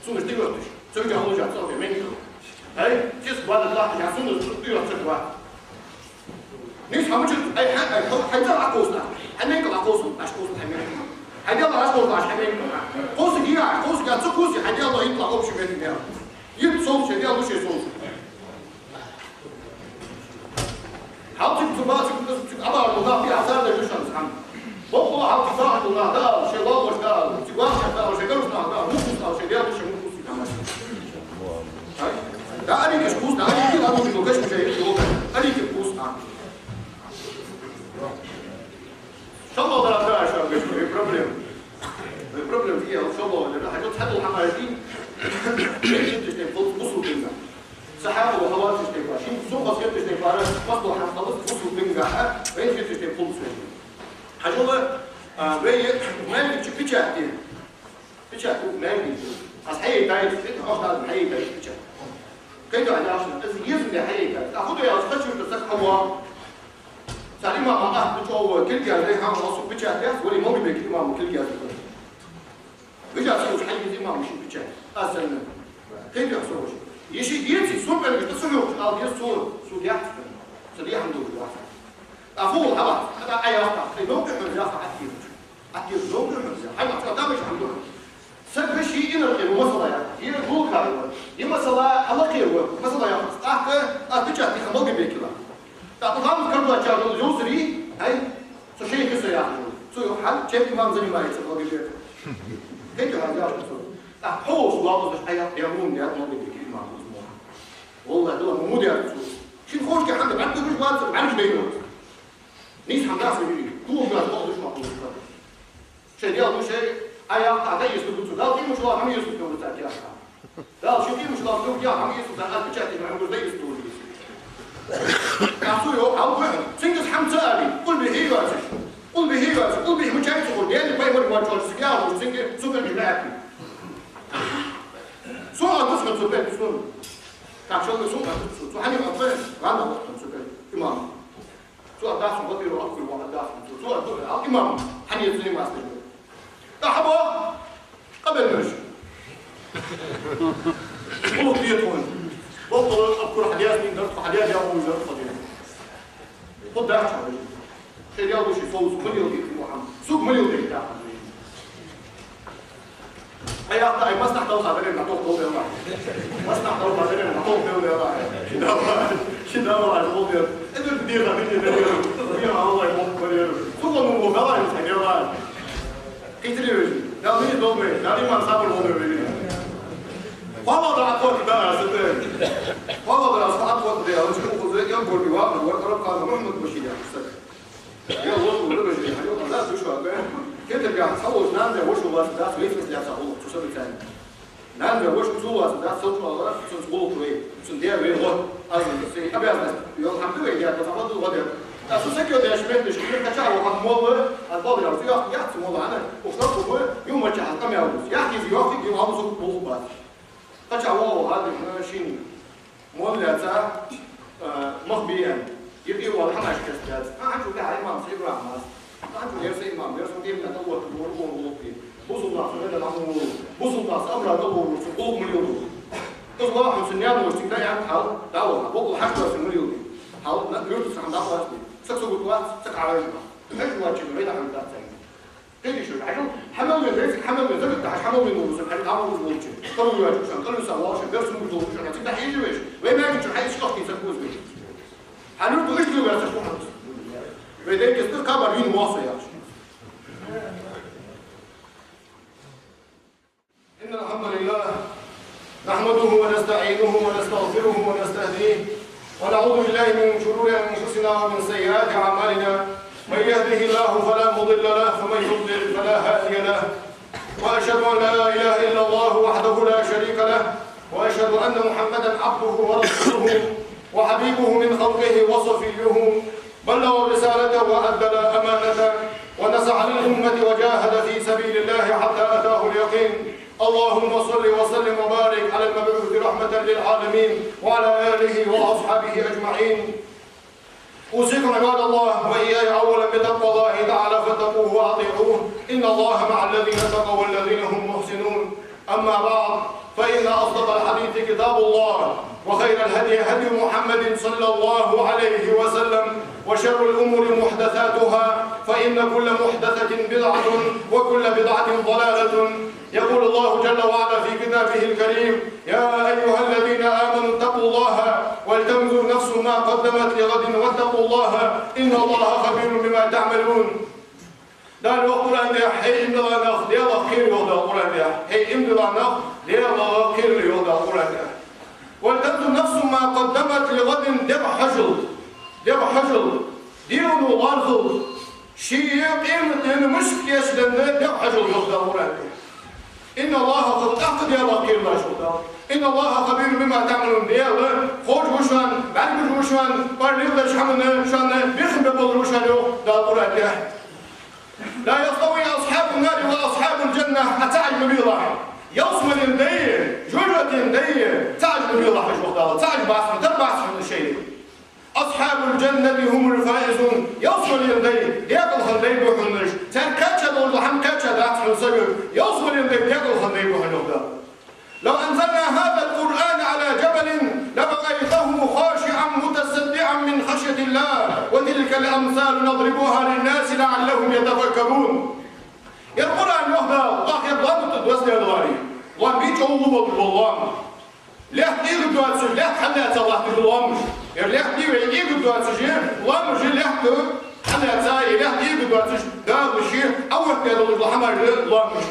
سوق مش تقدرش سوق جاهو جات سوق بمية أي كيس بعد الله يحسون الصديق تقوى نيش هم جد أي حاجة حاجة عقوسنا حنين عقوسنا عشقوس حنين حاجة الله عشقوس عشقين قوس جيا قوس جات سقوس حاجة الله يطلع قبش من الدنيا يبصون شيء الله شيء صوت حاول تبغى تبغى أبغى الله في عذاب الجشن سام بقول حاول تساعد الله ده شيء الله وش ده تبغى ده وش ده وش ده مو ده شيء ده وش مو لا أنا كشخوص لا أنا كذا أقول إنه كش مشاهير يوم أنا كشخوص إن شاء الله ده لا شو كش البروبلم فيها إن شاء الله ولا حاجات حتى الحمايتين تشتغل بصوا بيننا سحاب وحوار تشتغل شيء سوق بس تشتغل فارس مصلحة خلاص بصوا بيننا وين تشتغل خلص حاجة ما يمكن بيتشاتين ما يمكن أصحيح تايت أصلا حي تايت بيتشات كيف يعني عشان يزن حقيقة أخذ يا أستاذ بس هو سليم ما بتوع كل جهة ده هم وصل بيتشات ولا ما بيجي ما كل جهة بيجي أسوي حاجة زي ما مش بيتشات أصلا كيف يحصل يشي يجي سوق اللي بتصير أو يسوق سوق يحصل صديق عنده واحد أفوه خلاص هذا أي وقت نوم يحمل يافع أكيد نوم يحمل هاي ما تقدر مش عنده سب شيء إن الخير ومصلا يعني يقول كلام يمصلا الله خير ومصلا يا أتجاه خمول بيكلا تعطيهم كربلاء جالو جوزري هاي سشيء كسر يعني سو حال جيب إمام زني ما يصير بيجي هيك هذا هو سؤال بس حياة يومون يا ما بيجي إمام والله دول مو ديار شو خوش كحد بعد مش واصل معلش بينهم نيس حمداس بيجي طول ما تقعد مش معقول شيء ديال مش شيء أيا هذا يسكت ده في مشوار هم يسكت ولا تأكيد ده شو في مشوار تو يا هم يسكت أنا بتشاتي مع عمر ده يسكت كاسو يو أو فهم سينجس حمزة أبي قل به واسش قل به واسش قل به مجاهد تقول يعني باي مرة ما تقول سكيا وسينج سوبر بلاكي سو أدوس سوبر سو كاشون سو سو هني أفهم رانا وقت سوبر إمام سو أداس مقدر وأكل وأداس سو أدوس إمام هني يزني ما أستجيب أحبه قبل مش والله بيتون بطل أذكر حديث من درس حديث يا أبو زر قديم خد ده عشان شيء يلا شيء فوز مليون ديك محمد سوق مليون ديك ده أي أخطأ أي مصنع توصل بعدين نعطوه طول يلا مصنع توصل بعدين نعطوه طول يلا شدوا على الطول إنت تدير غادي يا الله يبارك سوق مو بلا يمسك يلا كتير لا مين دومي لا دي ما نصابر دومي والله ده أقوى ده أصدق والله ده أقوى ده أنا شو خذ يوم قلبي واحد وقرب قال محمد بشير يا الله ولا بشير حلو لا شو هذا كده بيع تصور نام ده وش هو ده سويت بس ده صعود شو سوي ثاني نام ده وش هو ده صوت والله صوت قوي شو ده بيقول أصلا بس أبي أصلا يوم الحمد لله يا تصور ده غير أساسا كده يا شباب مش كده كشعر وقت موضوع البابي لو في واحد يحكي موضوع أنا وخلاص هو يوم ما جاء كم يوم يحكي في واحد يوم عم يسوق بوضوع كشعر هذا ماشين مولع تا مخبيا يبقي هو الحماش كاستاذ عنده ده إمام سيبرا عماس عنده يرسي إمام يرسي ديم نتوه تدور بوضوعي بوصل ناس هذا الأمر بوصل ناس أمر تدور سقوط مليون تطلع من سنيان واستقطاع عن حال دعوة بوضع حشرة في المليون حال نيوتن عن دعوة سكسو قطوات سك على رجله ايش هو الشيء بعيد عن الذات ثاني تيجي شو عشان حمل من ريسك حمل من زبد تحت حمل من نور سبحان الله عمره وجه قالوا يا شو قالوا سوا شو درس من دور شو تبدا يجي ويش وين ما كنت حي شخص يسكوز بيه حنقول ايش لو يا شو بدك تستقبل مين مواصل يا إن الحمد لله نحمده ونستعينه ونستغفره ونستهديه ونعوذ بالله من شرور أنفسنا ومن سيئات أعمالنا من يهده الله فلا مضل له ومن يضلل فلا هادي له وأشهد أن لا إله إلا الله وحده لا شريك له وأشهد أن محمدا عبده ورسوله وحبيبه من خلقه وصفيه بلغ رسالته وأدى أمانته ونسع للأمة وجاهد في سبيل الله حتى أتاه اليقين اللهم صل وسلم وبارك على المبعوث رحمة للعالمين وعلى آله وأصحابه أجمعين أوصيكم عباد الله وإياي أولا بتقوى الله تعالى فاتقوه وأطيعوه إن الله مع الذين اتقوا والذين هم محسنون أما بعد فإن أصدق الحديث كتاب الله وخير الهدي هدي محمد صلى الله عليه وسلم وشر الأمور محدثاتها فإن كل محدثة بدعة وكل بدعة ضلالة يقول الله جل وعلا في كتابه الكريم يا أيها الذين آمنوا اتقوا الله ولتنظر نفس ما قدمت لغد واتقوا الله إن الله خبير بما تعملون دار القرآن ده هي إمضى نخ ده وخير يوضع القرآن ده هي إمضى نخ ده وخير يوضع القرآن ده ولتنظر نفس ما قدمت لغد ده حجل ديون وارض شيء قيمة مشكلة شدنا ده حجل يوضع القرآن ده إن الله قد أخذ يا وكيل الله شهدا إن الله خبير بما تعملون ديال خوش وشان بعد وشان بارليل شحمنا شان بيخم بقول وشان ده القرآن ده لا يستوي أصحاب النار وأصحاب الجنة أتعجب بالله يوصم الدين جرة الدين تعجب بالله شهدا تعجب بعضهم تبعث من الشيء أصحاب الجنة هم الفائزون يوصل اليدين يقل خلدين بحنش تنكتش دول لحم كتش دعت من سجل يوصل اليدين يقل خلدين بحنش لو أنزلنا هذا القرآن على جبل لبقيته خاشعا متصدعا من خشية الأمثال نضربها للناس لعلهم يتفكرون. القرآن يهدى أخي بلاد تدوسني الغاري الله بيج أولو بالله لا تيجي دواتش لا حلات الله بالله لا تيجي دواتش الله مش لا حلات لا تيجي دواتش ده الشيء أول كده الله الله مش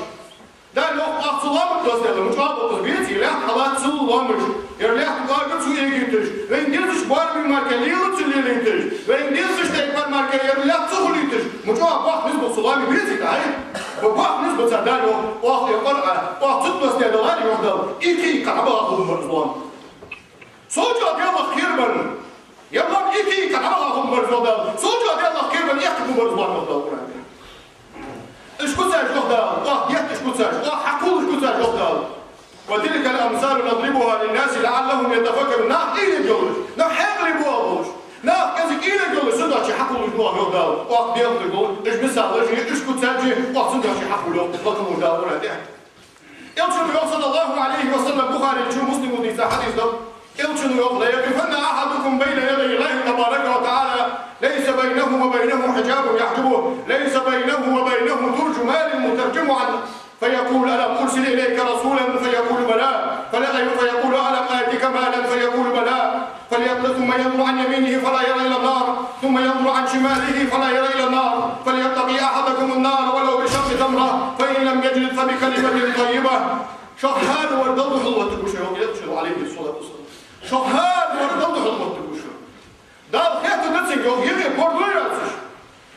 ده لو أصلا متوسط له مش عارف بيجي لا حلات الله مش لا قاعد شو يجيتش وين جالس بار من ماركليو تسلي لينتش وين جالس تايبر ماركليو لا تسوليتش مش عارف واحد نسبة صلاه بيجي ده وواحد نسبة سدانه واحد يقرأ واحد تدوس له غالي وحده إيكي كعبة أخذ مرزوان صوتي أبيض خير من يبغى إيكي كعبة أخذ مرزوان صوتي أبيض خير من يحكي مرزوان وحده إيش كنتاش وحده واحد يحكي إيش كنتاش واحد حكول إيش كنتاش وحده وتلك الأمثال نضربها للناس لعلهم يتفكرون ناخ إيه الجولش ناخ حاجة يبغى ناخ كذا إيه الجولش صدق شيء حكول إيش نوع وحده واحد يقول إيش مثال إيش كنتاش واحد صدق شيء حكول لكن وحده ولا ده يلشن صلى الله عليه وسلم بخاري مسلم ودي حديث ده يلشن لا يقفن أحدكم بين يدي الله تبارك وتعالى ليس بينه وبينه حجاب يحجبه ليس بينه وبينه ترجمان مترجم عنه فيقول ألم أرسل إليك رسولا فيقول بلى فيقول ألم آتك مالا فيقول بلى ثم ينظر عن يمينه فلا يرى إلى النار ثم ينظر عن شماله فلا يرى إلى النار فليتقي أحدكم النار ولو بشق تمرة فإن لم يجد فبكلمة طيبة شهاد وردود حلوة تبوشه يرشد عليه الصلاة والسلام شهاد وردود حلوة تبوشه دال خيط بتسنك يغي بوردوياتش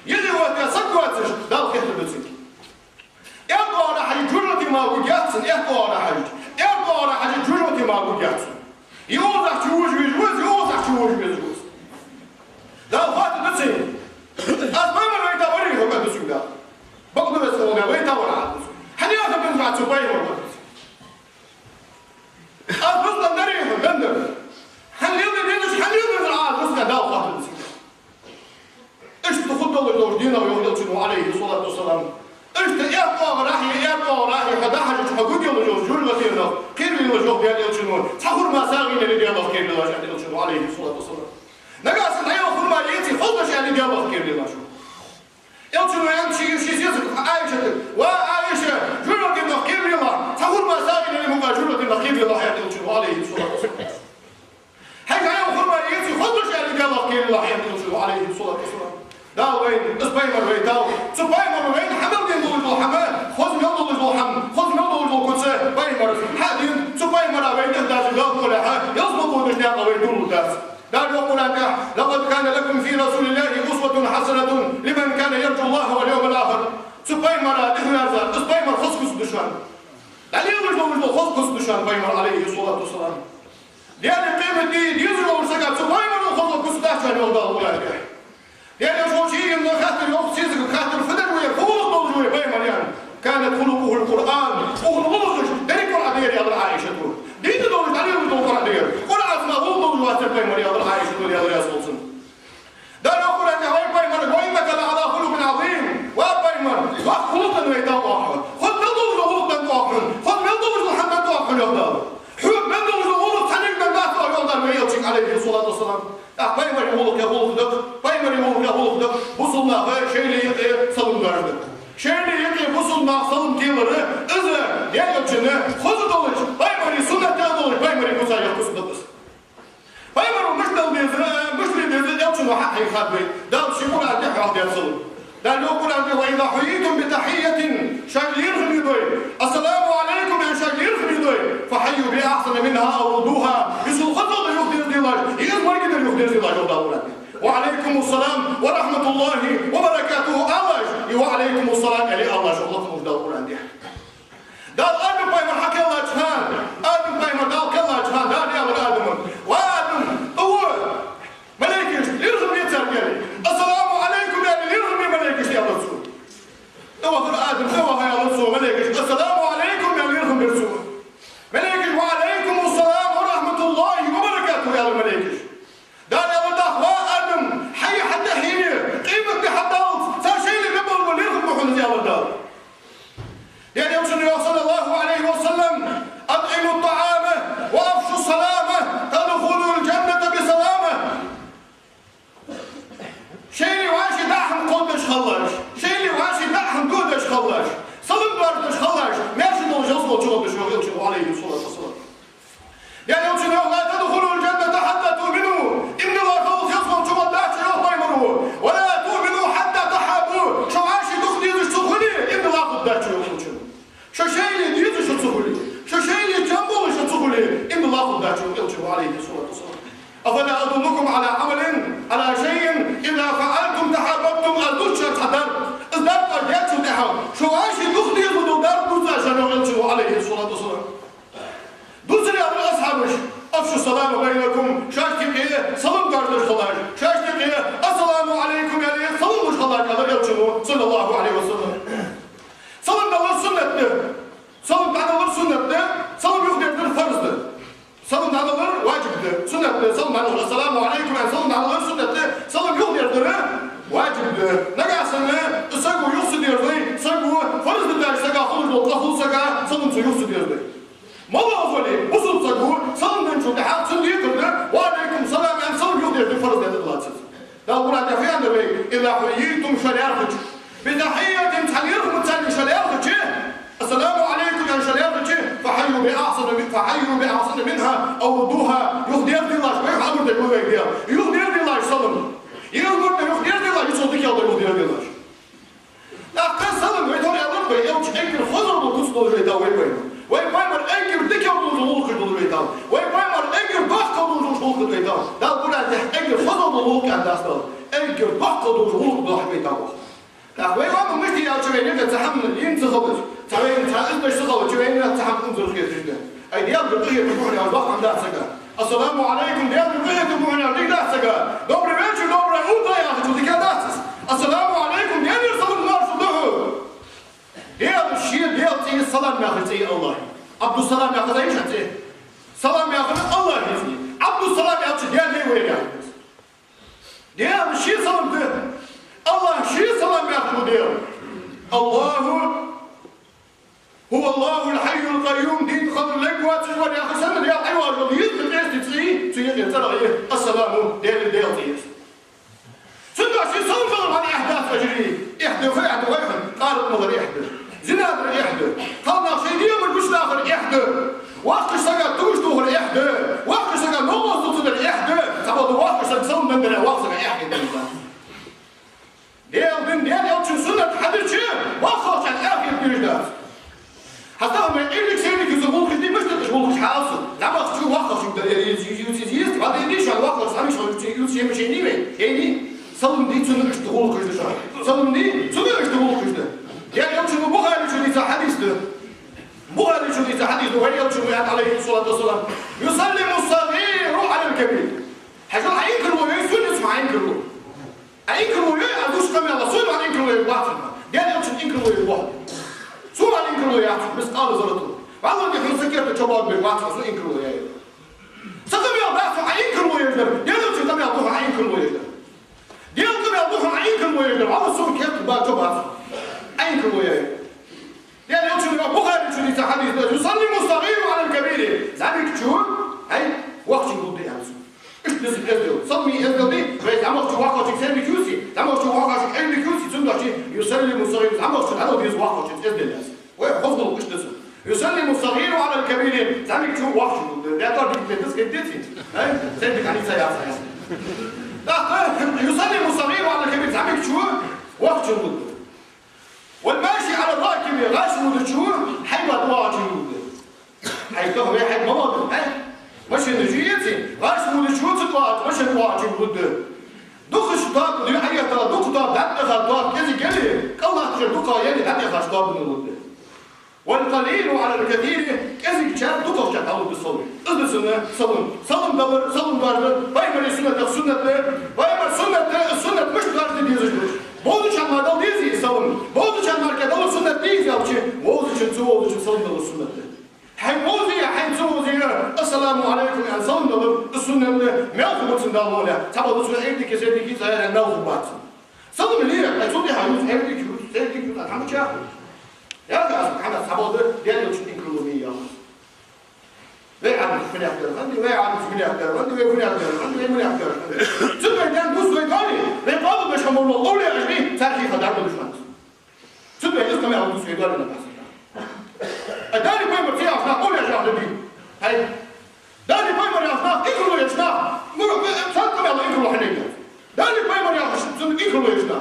يغي واتسقواتش دال خيط بتسنك يبقى على حاجة جرة ما وجاتن يبقى على حاجة جرة ما وجاتن يوزع تشوج ويجوز يوزع تشوج ويجوز دال خيط بتسنك أسمع من ويتا وريه هو قد سودا بقدر أسمعنا ويتا ورا حنياته بنزع تبين وقت أصلا دريه بندر حليل العاد وسنا دال خيط بتسنك إيش تخطوا الله دينا ويهدلوا عليه الصلاة والسلام إيش يبقى راحي حداحة حقود يوم جول غتيرنا كير يوم جول بيان يلشنون تحور ما ساقين اللي ديالله كير الله جل يلشنوا عليه الصلاة والسلام نقاس الحياة وكل ما يأتي خلص يعني ديالله كير الله شو يلشنوا يمشي سياسة عائشة وعائشة جول غتيرنا كير الله تحور ما ساقين اللي مقا جول غتيرنا كير الله يلشنوا عليه الصلاة والسلام هاي الحياة وكل ما يأتي خلص يعني ديالله كير الله يلشنوا عليه الصلاة والسلام دا وين اسبايمر وين داو سبايمر وين حمل ينضل الحمام خذ ينضل الحم خذ ينضل القدس بايمر حادين سبايمر وين اهداف الغاب ولا حاجه يصبغوا الدنيا وين دول الدرس دا يقول لقد كان لكم في رسول الله اسوة حسنة لمن كان يرجو الله واليوم الاخر سبايمر اهنازا سبايمر خصكس دشان دليل وجه خصكس دشان بايمر عليه الصلاة والسلام ديال القيمة دي يزرعوا السكات سبايمر خصكس دشان يوضع ولا يعني شو شيء إنه خاطر يوم سيزك خاطر فدر ويفوق موجود بايمر يعني كانت خلقه القرآن وخلقه دري قرآن دير يا عائشة تقول دين دول تعليم دول قرآن دير قرآن ما هو موجود واسر بايمر يا عائشة تقول يا رسول الله ده نقول أن هاي بايمر وإنك لعلى خلق عظيم وبايمر وخلقنا ويتوقع خذ من دول خلقنا توقع خذ من دول حتى توقع يوم حب من دول خلق تنيك من ذات يوم ما يلتك عليه الصلاة والسلام بايمر يقولك يا خلق بايمر يقولك يا خلق بوصلنا شيء اللي يقي صلم درده شيء اللي يقي بوصلنا صلم تيمره إذا يعني الجنة خذ دولش بايمر سنة تدولش بايمر يقول يقص دبس بايمر مش دل يلشنو حق يخبي ده شيقول عندي حق يصل ده يقول عندي وإذا حييتم بتحية شاكلين خميدوي السلام عليكم يا شاكلين خميدوي فحيوا بأحسن منها أو ردوها يسوق خطوة يخدر ديلاج يقدر ما يقدر يخدر ديلاج وده وعليكم السلام ورحمة الله وبركاته الله وعليكم السلام علي الله شو الله تموت داو قرآن دي دا آدم بايمر حكي الله جهان آدم بايمر داو كالله جهان دا ديال آدم وآدم هو ملايكش يرغم يترقلي السلام عليكم يعني يرغم ملايكش يا رسول هو في آدم هو يا رسول ملايكش السلام عليكم يعني يرغم برسول ملايكش وعليكم السلام ورحمة الله وبركاته يا الملايكش دا ديال آدم حي حتى حين قيمة بحداوت صار شيء اللي قبل واللي يرغم بحول ديال الدار يعني يوصل صلى الله عليه وسلم Allah. Şaştı ki Esselamu Aleyküm yani salınmış Allah kadar yalçını sallallahu aleyhi ve sellem. Salın dağılır sünnetli. Salın dağılır sünnetli. Salın yok derdir farzdı. Salın dağılır vacipti. Sünnetli. Salın dağılır. Esselamu Aleyküm yani salın dağılır sünnetli. Salın yok derdir vacipti. Ne gelsin sagu yoksu derdi. Sagu farzdı derse kahılır dolu. Kahılsa salın su yoksu derdi. Mala azali, usul sagu, salından çok haksın diye kırdı. Ve aleyküm selam yani salın yok derdi farz dedi kılatsız. Daha burada defayan da bey. İzâ huyyitum şalâhıç. Bidahiyetin tanıyırım tanı şalâhıç. Esselamu aleyküm yani şalâhıç. Fahayyu bi ahsana minha. Avruduha. Yok derdiler. Bey hamur da koyuyor diyor. Yok derdiler salın. Yılmur da yok derdiler. Hiç olduk yalda yok derdiler. Aktan salın ve toryalar bey. Yavç ekir fazla bu kustu olur ve davayı bey. Ve paymer engir dik olduğunuz oluk kırdılı beytan. Ve paymer engir bak olduğunuz oluk kırdılı beytan. Daha burada engir fazla oluk geldi aslında. Engir bak olduğunuz oluk kırdılı beytan. Ve ama müşteri yalçıveyni de tahammül yintizalır. Tavayın tahammül beştizalır. Çüveyni de tahammül zırhiyetinde. Ay diyal bir kıyıtı muhne bak anda atsaka. Assalamu alaikum diyal bir kıyıtı muhne dik atsaka. Dobre veçi dobre uta yazıcı dikkat atsız. Assalamu alaikum diyal bir salın marşuduhu. Diyal şiir diyal teyi salam yakıcıyı Allah. Abdüssalam yakıcıyı şatı. Salam yakıcı Allah yazıyı. Abdüssalam yakıcı diyal neyi böyle yakıcı. Diyal şiir salamdı. Allah şiir salam yakıcı diyal. Allahu Huvallahu l-hayyul qayyum din kadar lekvatı var yakıcı diyal. Ayva yolu yüzü destici. Tüyük yeterayı. Assalamu diyal diyal teyiz. Sünnâ şiir salam kalır hani ihdas veciri. İhdi feyhdi veyhdi. Qarıp mıdır ihdi. زنادر يحدث قالنا خيدية من كل آخر يحدث واقش سكا توش دور يحدث واقش سكا نوص تصدر يحدث تبغى واقش سكا سوم من دنا واقش سكا يحدث ديال يوتشن سنة حدث شيء واقش عن آخر بيجداس حتى ما يقولك سيرك يزبون خدي مش تشبون حاصل لما تشوف واقش يقدر يزيد هذا يديش على واقش سامي شو يوتشي مش يعني صلم دي سنة اشتغل كذا صلم دي سنة اشتغل كذا يعني يوم بخاري شو دي حديث ده بخاري شو دي حديث ده وهي يوم عليه الصلاة والسلام يسلم الصغير على الكبير حاجة هينكروا يسون اسمع هينكروا هينكروا أدوش كم يلا سون هينكروا يواحد يعني يوم هينكروا يواحد سون هينكروا يواحد بس قالوا زرتوا بعضهم يقولون سكيت الشباب بالواحد سون هينكروا يا سكم يلا بس هينكروا يقدر يعني يوم كم يلا هينكروا يقدر يوم كم يلا هينكروا يقدر على سون كيف بقى أينكم وياه يعني يوم بخاري شو دي حديث يصلي الصغير على الكبير زعمك شو هاي وقت يقول دي أمس إيش نسيت أزدو صمي أزدو دي بس عمر شو واقع شيء سامي كيوسي عمر شو واقع شيء علمي كيوسي سند شيء يسلم الصغير عمر شو هذا بيز واقع شيء أزدو الناس ويحفظوا إيش نسيت يسلم الصغير على الكبير زعمك شو واقع ده ترى بيتنس كديتي هاي سندك عليه سياسة يسلم الصغير على الكبير زعمك شو وقت يقول والماشي على الراكب يغاشم الجوع حيوة واجب حيثه هي حيث مواضع ماشي نجيتي غاشم الجوع تطلع ماشي واجب بده دخش طاب اللي حاجه ترى دخ طاب دخل طاب كذي كذي الله تجر دخ يعني دخل طاب من بده والقليل على الكثير كذي كشاب دخل كتاو بالصبر اذن صلم دبر صلم دار بايمر السنه بايمر السنه مش دار ديزج Boğaz için markal değilse savun. Boğaz için markal olur sünnet değilse yapıcı. Boğaz için su olduğu için savun olur sünnette. Hem boğaz ya hem su olduğu için Esselamu aleyküm yani savun olur sünnette. Mevzu batın da Allah'a. Tabi bu evde keserdik hiç ayağına mevzu batın. Savun mu liye? Ay çok hayır evde kürt sevdik kürt. Tam çağ. Ya da kana sabahı diğer için inkılımı ya. Ve abi fınaklar, ve abi fınaklar, ve fınaklar. Süperden bu söyledi. Ve bazı beşamurlu oraya açmayı tercih kadar da düşmez. Süper istemeye aldığı söyledi ne bahsediyor. Dani koyma şey asla oraya açmadı değil. Hayır. Dani koyma asla inkılımı yaşına. Sen kamerla inkılımı haneydi. Dani koyma yaşına inkılımı yaşına.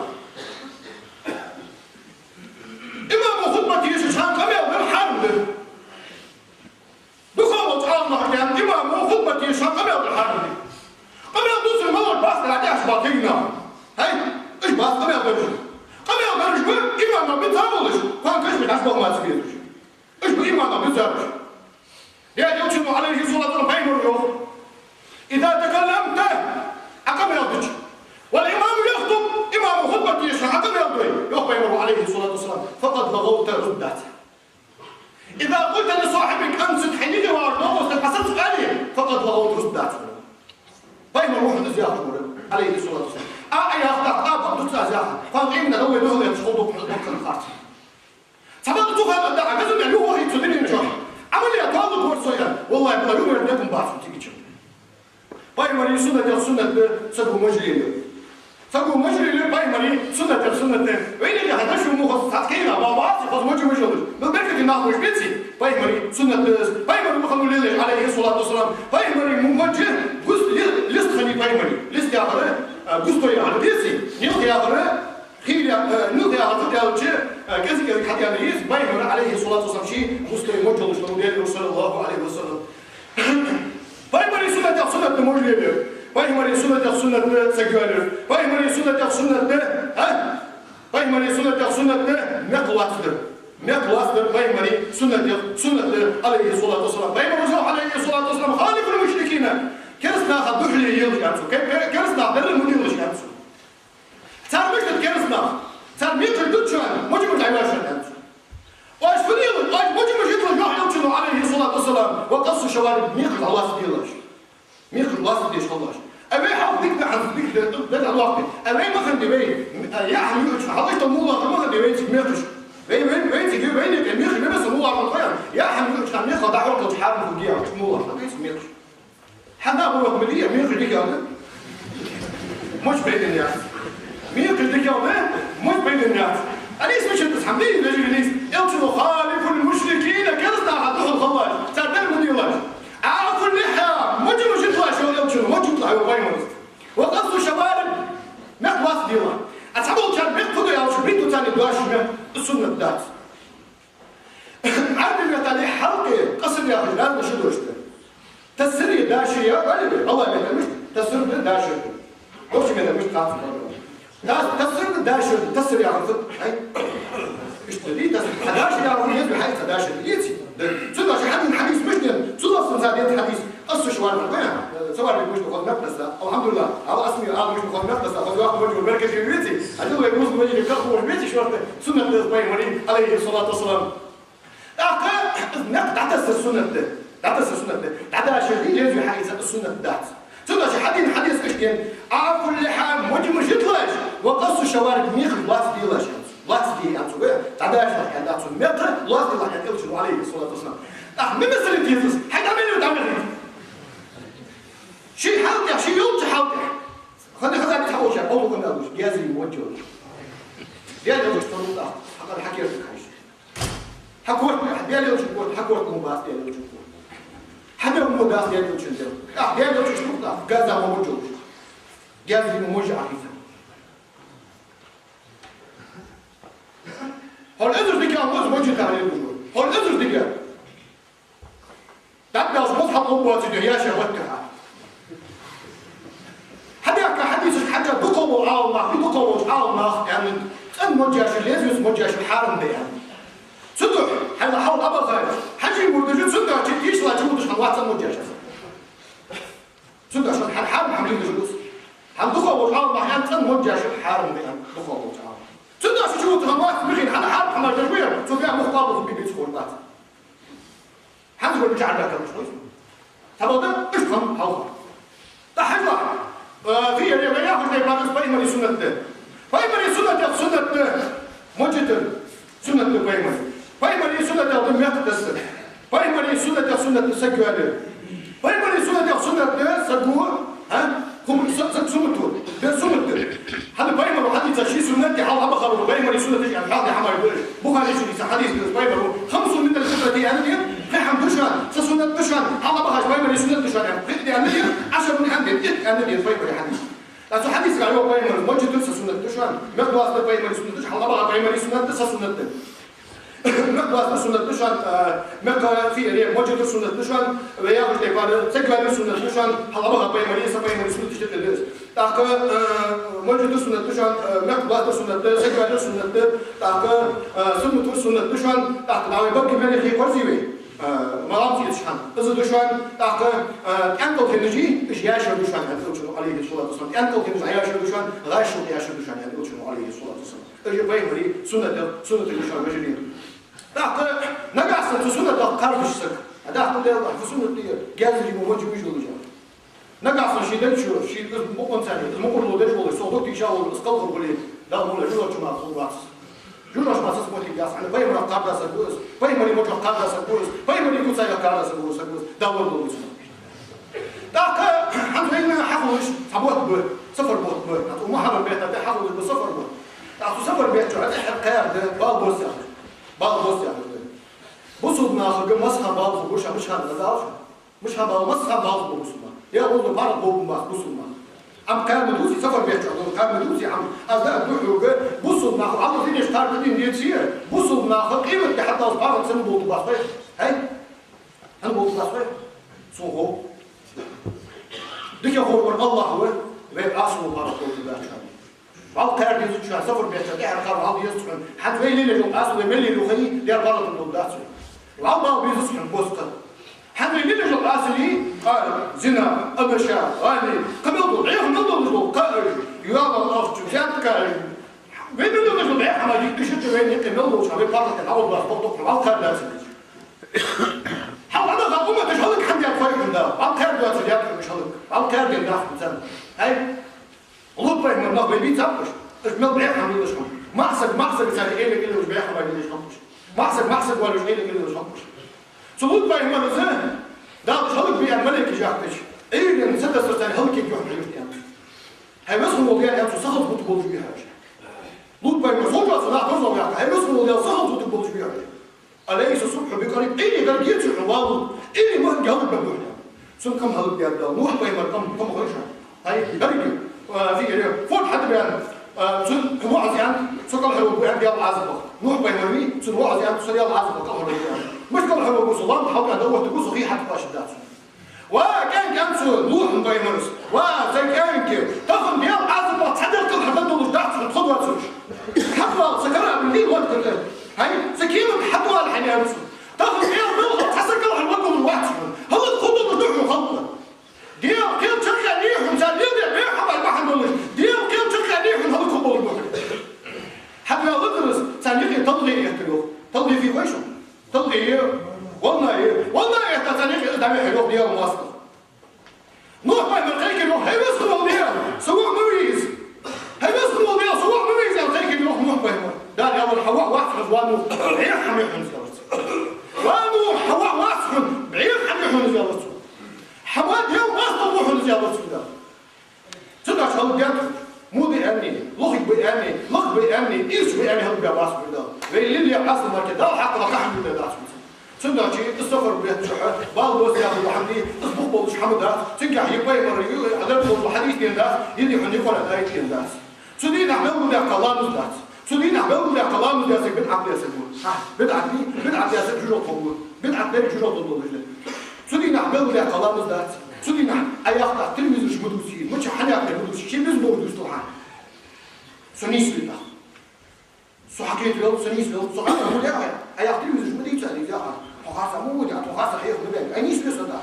İmam-ı hutbeti yaşayan kamerla harmdır. بخوض الله يعني إمام وخطبة يشهد قبل الحرب قبل دوسر مالك باس لا يشبه كينا هاي إيش باس قبل درج إمام بتزاملش كان كيش بتحسبه ما تسبيش إيش بإمام بتزاملش يعني يوتشنو عليه الصلاة والسلام إذا تكلمت أقبل الدج زياخ عليه الصلاة والسلام أياخ دوت زياخ فاقيمنا لو يدخل يشخطوا بحضن خارج سبب تفهم أن عجزنا اللي هو يتصدمني من شهر عملية طالب ورسويا والله يبقى يوم يردكم بعض تيجي باي مري سنة سبو مجري باي مري سنة وين اللي هذا شو مخصصات كيلا بابا خلاص مجري بالبركة الناس مش بيتي باي مري سنة باي مري مخلو لله عليه الصلاة والسلام باي مري موجه قص لست خلي باي مري لست يا هذا قصته يا هذا بيتي نيوك يا هذا خير يا نوك يا هذا يا وجه كذا حتى يعني باي مري عليه الصلاة والسلام شيء قصته موجه لله صلى الله عليه وسلم باي مري سنة مجري باي مري سنة سجوالر باي مري سنة ها باي مري سنة مقلاصدر باي مري سنة عليه الصلاة والسلام باي مري عليه الصلاة والسلام خالف المشركين كرسنا خدوح لي يلش كانسو كرسنا در المدير لش كانسو صار مش كرسنا صار ميقل دوتشان مجمع تعيشان كانسو واش فنيل واش مجمع يطلع يحيى عليه الصلاة والسلام وقص شوارب ميقل الله سديلاش ميقل الله سديش خلاص أبي حاول تقطع عن ذيك ده الوقت أبي ما خد بين يا حبيبي حاولت الموضوع ما خد بين تميقش بين تجيب بينك الميقش بس الموضوع مطير يا حبيبي كان ميقش دعوة وتحارب وجيا الموضوع ما تميقش حدا هو مليء ميقش ديك هذا مش بين الناس ميقش ديك هذا مش بين الناس أنا اسمي شد حمدين لجليس يلتو خالف المشركين كرسنا حدوه الخلاج تعدل مديلاش عارفوا اللحية مجمع جدوا شو يلتو مجمع طلعوا بايمونست وقصوا شباب مقواس ديلا أصحابه كان بيقفوا يا وش بيتو تاني دواش السنة الدات عارف المثالي حلقة قصر يا أخي لازم شو دوشته تسري داشية غالبا الله يبارك مش تسر داشية دوش من مش قاعد تسر داشية تسر يا أخي هاي اشتري تسر داشية يا أخي يزبي حاجة داشية يتي سوى شيء حد من حديث مشتن سوى سمسادية حديث قص شوار القيام سواء مش بخذ نفسه الحمد لله على اسمي مش بخذ نفسه خذ واحد وجه البركه في بيتي اجل يجوز وجه الكفر في بيتي شرط سنه البيمري عليه الصلاه والسلام تعتس السنه تعتس شيء يجي حاجه السنه ذات سوى شيء حد من حديث مشتن عارف كل حال مش يطلعش وقص الشوارب ميخ لاس ديلاش لاس دي انتو تعداش كان ذات متر لاس دي كان يلتو عليه الصلاه والسلام من مسألة يسوس حاجة عملي وتعمل شيء حاطع شيء يوم تحاطع خلينا نتحوش أول كنا أقولش جازي موجه ديالي أقولش تروح حقا الحكي يرتكحش حكوت ديالي أقولش كورت حكوت مباس ديالي أقولش كورت حدا مباس ديالي أقولش ديالي أقولش نقطة جازا موجه جازي موجه عقيسة هل أدرس ديك أقولش موجه تعالي الوجود هل أدرس ديك تبدأ مصحف قوة الدنيا شهوتها هذاك حديث حاجة دقوا عالمة بدقوا عالمة يعني الموجش اللي موجش الحارم ده يعني صدق هذا حول أبو خير حاجة مردجة صدق تيجي لا تقولش خلاص الموجش صدق عشان الحارم حملين الجلوس هم دقوا عالمة يعني الموجش الحارم ده يعني دقوا عالمة صدق شو تغماس بخير هذا حارم حمل جوير صدق مخطط في بيت سكورات حمد يقول بجعل لك مش كويس تبغى افهم حاضر تحفظ في اللي ياخذ زي بعض بايمري سنة بايمري سنة مجد سنة بايمري سنة ضم يقدس بايمري سنة سجوال بايمري سنة سجو ها هم سمتوا ده سمت هذا بايمر وحديث شيء سنة حال أبغى خبر بايمري سنة يعني حال حمار بخاري شو حديث بايمر خمس من الفترة دي يعني في حمدوشان سنة دوشان الله بخاش بايمري سنة دوشان في يعني 10 من عندي يعني بايمري حديث لكن حديث قالوا بايمري موجود سنة دوشان ما قاصد بايمري سنة دوشان الله بخاش بايمري سنة سنة ما قاصد سنة دوشان ما في اللي موجود سنة دوشان وياخذ تبار سكبر سنة دوشان الله بخاش بايمري سنة دوشان تاك موجود سنة دوشان ما قاصد سنة سكبر سنة تاك سنة دوشان تاك دعوة بقى من اللي قرزيوي مرامتي الشحن إذا دوشان تاك أنتو كنجي إيش ياشر دوشان هذا عليه الصلاة والسلام أنتو كنجي ياشر دوشان غاشو ياشر دوشان هذا عليه الصلاة والسلام إيش بايمري سنة دوشان مجنين تاك نجاسة سنة قرب السك هذا أقول له في سنة دي جاز اللي موجود مش دوشان نقص شيء ده شيء ممكن ثاني ممكن لو ده شغل صوتك تيجاو اسقط قولي لا مو لا جوش ما خلاص جوش ما اسمه تيجاس على باي مرة قابل سبوس باي مرة ممكن قابل سبوس باي مرة يكون سايق قابل سبوس دور دور داك حنا حفوش صبوت بو صفر بوت بو وما حضر بيت ده حفوش بصفر بو تعرفوا صفر بيت شو هذا حقيقة ده بالبوس يعني بالبوس يعني بصوا بناخذ مسخة بالبوس وش مش هذا ده مش هذا مسخة بالبوس يا والله بعرف بوب ما بصوا ما عم كان مدوسي سفر بيت شو كان مدوسي عم أصدق بروحوا بصوا بناخذ عم فيني اشتغل بدي نيتسير بصوا بناخذ قيمة حتى أصبحت سنة بوت باسوي هاي أنا بوت باسوي صوهو ديك هو الله هو بيت أصله بارك الله فيك بعض كارد يزوج سفر بيت ده حركة بعض يسخن حد وين اللي جو أصله ملي لو خي ده بارك الله فيك بعض بيسخن بوسكر حد وين اللي جو أصلي قال زنا أبشار غالي قبل ضعيف نضل جو قال يلا الأخت جات قال وين اللي جو ضعيف ما يكشف وين يكمل له شباب بارك الله بارك بعض كارد لازم حاول أنا غاضمة تشهلك حمد الفريق ده بعض كارد لازم ياكل مشهلك بعض كارد يدافع مثلا هاي لطفي من الله بيبي تابش مل بيح ما يقولش مقصد ثاني ايه اللي مش بيح ما يقولش مقصد ولا ايه اللي مش مقصد سلوط باي ما زين ده شغلك بيع ملك جاكتش ايه اللي مسدس ثاني هلك يجوا حليفتين هي بس هو جاي يمشي سخط بتقول بيها لوط باي ما صوت صلاح توصل يا هي بس هو جاي سخط بتقول بيها أليس الصبح بقريب إيه قال جيت الحوار إيه ما جاوب بقول سن كم هلك يا ده نوح باي ما كم غير هاي قريب في فوق حد بيان سن هو عزيان سكر حلو بيان ديال العزبة نوح بيمرمي سن هو عزيان سن ديال العزبة كهرباء بيان مش كل حلو بوصلان حاول ادور تقول صحيح حتى باش دات وكان سن نوح بيمرس وزي كان كيف تاخذ ديال العزبة تعدل كل حبل دول دات تاخذ واتسوش حبل سكرها بالليل وقت كده هاي سكينة حبل الحين تاخذ ديال بلغة تسكر الوقت الواحد هذا الخطوة بتروح وخطوة ديال كيف تشكى ليهم زادين بيع حبل ما حنقولش ديال كيف تشكى ليهم هذا كبر الوقت حتى لو ندرس ثاني تلغي يحتلو تلغي في ويشو تلغي والله ثاني قدامي حلو ديال مواصلة نوح باي مرقيك انه هي بس خلو ديال سواء مميز هي بس خلو ديال سواء مميز يا مرقيك انه نوح باي دار يا ولد حواء واحد وانو بعير حميحون وانو حواء واحد بعير حميحون زيارته حواء ديال واحد روحوا لزيارته ده تدعش هل جات مو بأمني لغي بأمني لغ بأمني إيش بأمني هل بيعباس بدا ويلي اللي يعباس المركز ده حق لقى حمد الله تندع شيء السفر بيت شحات بالبوس يا ابو حمدي اصبح بوش حمد تنجح يبقى مره عدد الحديث دين ده يدي حني قول الايه دين ده سدينا عملوا ده قلام ده سدينا عملوا ده قلام ده بدعه يا سيدي بدعه يا سيدي جوجو طول بدعه بين جوجو طول سدينا عملوا ده قلام ده سدينا اياخذ تلميذ مش مدوسين مش حنيا مدوس شيء بس مدوس طبعا سنيس بيتا سو حكيت له سنيس له سو انا مو داعي اياخذ تلميذ مش مديت عليه يا تخاص مو ودع تخاص خير بدل اي نيس بس ده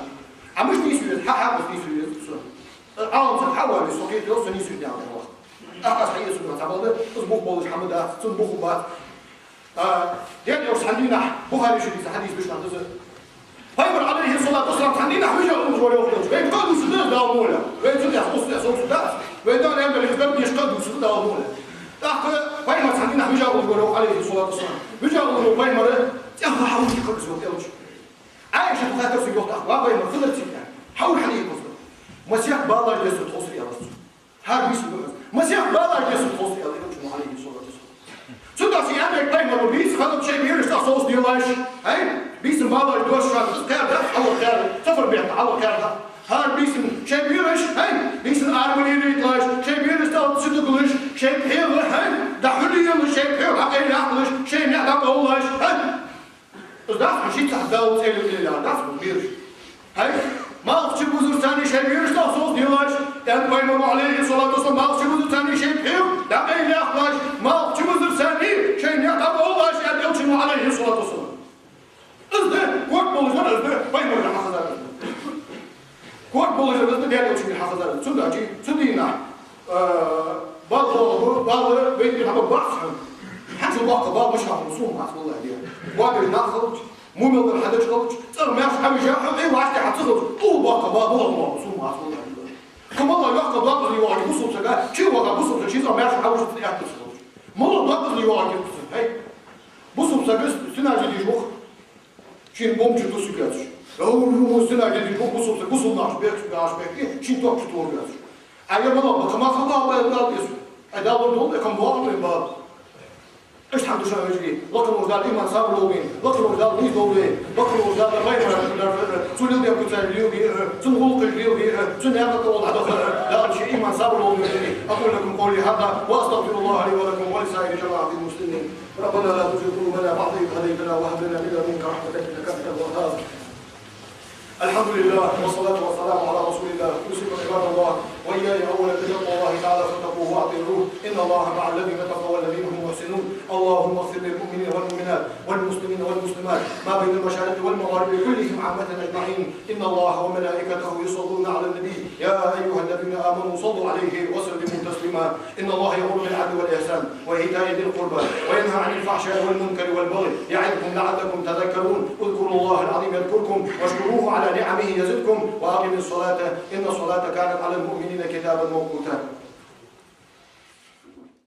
عمش نيس بس حق بس نيس بس عاوز تحول سوكيت له سنيس بيتا أخذ حي سنة تعبان أصبح بولش حمدا صنبوخ بات ديال يوش عندنا بخاري شديد حديث بيش نحتزل فيمر عليه الصلاة والسلام عندنا حوجة أمش ولا يخرج وين قادوا سداد داومولا وين سداد يحصل يحصل سداد وين دار يعمل الخبر يشقدوا سداد داومولا تحت فيمر عندنا حوجة أمش عليه الصلاة والسلام حوجة أمش فيمر يلا حاول يخرج وقت عايشة تخاطر في وقت أخوة فيمر فضلت سكان حاول حليه كفر مسيح بالا جلسة تخصري يا رسول هذا بيسو مسيح بالا جلسة تخصري يا رسول عليه الصلاة والسلام سداد في أمريكا فيمر وبيس خلط شيء بيرش تخصص ديلاش هاي بيسم بالا يدوش شاد كارده الله كارده سفر بيت الله كارده هذا بيسم شيء بيرش هاي بيسم أرمني يدلاش شيء بيرش تاخد صدقلش شيء بحيل هاي دحولي شيء بحيل حقين يعقلش شيء يعقل اللهش هاي بس ده مشيت تحداو تسيل اللي ده بيرش هاي ما أخشى بوزر ثاني شيء بيرش تخصص ديلاش يعني بينهم عليه الصلاة والسلام ما أخشى بوزر ثاني شيء بحيل حقين يعقلش ما أخشى بوزر ثاني شيء يعقل اللهش يعني أخشى عليه الصلاة والسلام أزده كوك بولجان أزده بينهم اللي حخزار كوك بولجان أزده ديال يوشي اللي حخزار سندا جي سندينا بعض بيتي حبا بحثهم حاجة الواقع بعض مش هحرصوهم عصر الله ديال وادر ناخذ مو ميضر حدش خلج صار ما يعرف حاجة حقي وعشتي حتصغر طول واقع بعض والله ما هحرصوهم عصر الله ديال كم الله يحكى ضغط اللي يواجه بصوا سجا شو وقع بصوا شيء ما يعرف حاول يشوف يحكي صوت ما ضغط اللي يواجه هاي بصوا سجا سنة جديد وقت شين بوم جدو سجاش هو سنة جديد وقت بصوا ناش بيك شين توك تطور جاش أيام الله بكما خطأ بيطلع يسوع هذا برضو كم بعض من بعض إيش تحدث عن وجهي؟ لكن وجدال إيمان صار لوين؟ لكن وجدال ميز لوين؟ لكن وجدال غير سن اللي يكون ساليو بيه سن غلق الليو بيه سن هذا طول هذا لا شيء إيمان صار لوين أقول لكم قولي هذا وأستغفر الله لي ولكم ولسائر جماعة المسلمين ربنا لا تزغ قلوبنا بعد إذ هديتنا وهب لنا من لدنك رحمة إنك أنت الوهاب الحمد لله والصلاة والسلام على رسول الله يوصيكم عباد الله وإياي أولا بتقوى الله تعالى فاتقوه وأطيعوه إن الله مع الذين اتقوا والذين هم محسنون اللهم اغفر للمؤمنين والمؤمنات والمسلمين والمسلمات ما بين المشارق والمغارب كلهم عامة أجمعين إن الله وملائكته يصلون على النبي يا أيها الذين آمنوا صلوا عليه وسلموا تسليما إن الله يأمر بالعدل والإحسان وإيتاء ذي القربى وينهى عن الفحشاء والمنكر والبغي يعظكم لعلكم تذكرون اذكروا الله العظيم يذكركم واشكروه على نعمه يزدكم وأقيموا الصلاة إن الصلاة كانت على المؤمنين كتابا موقوتا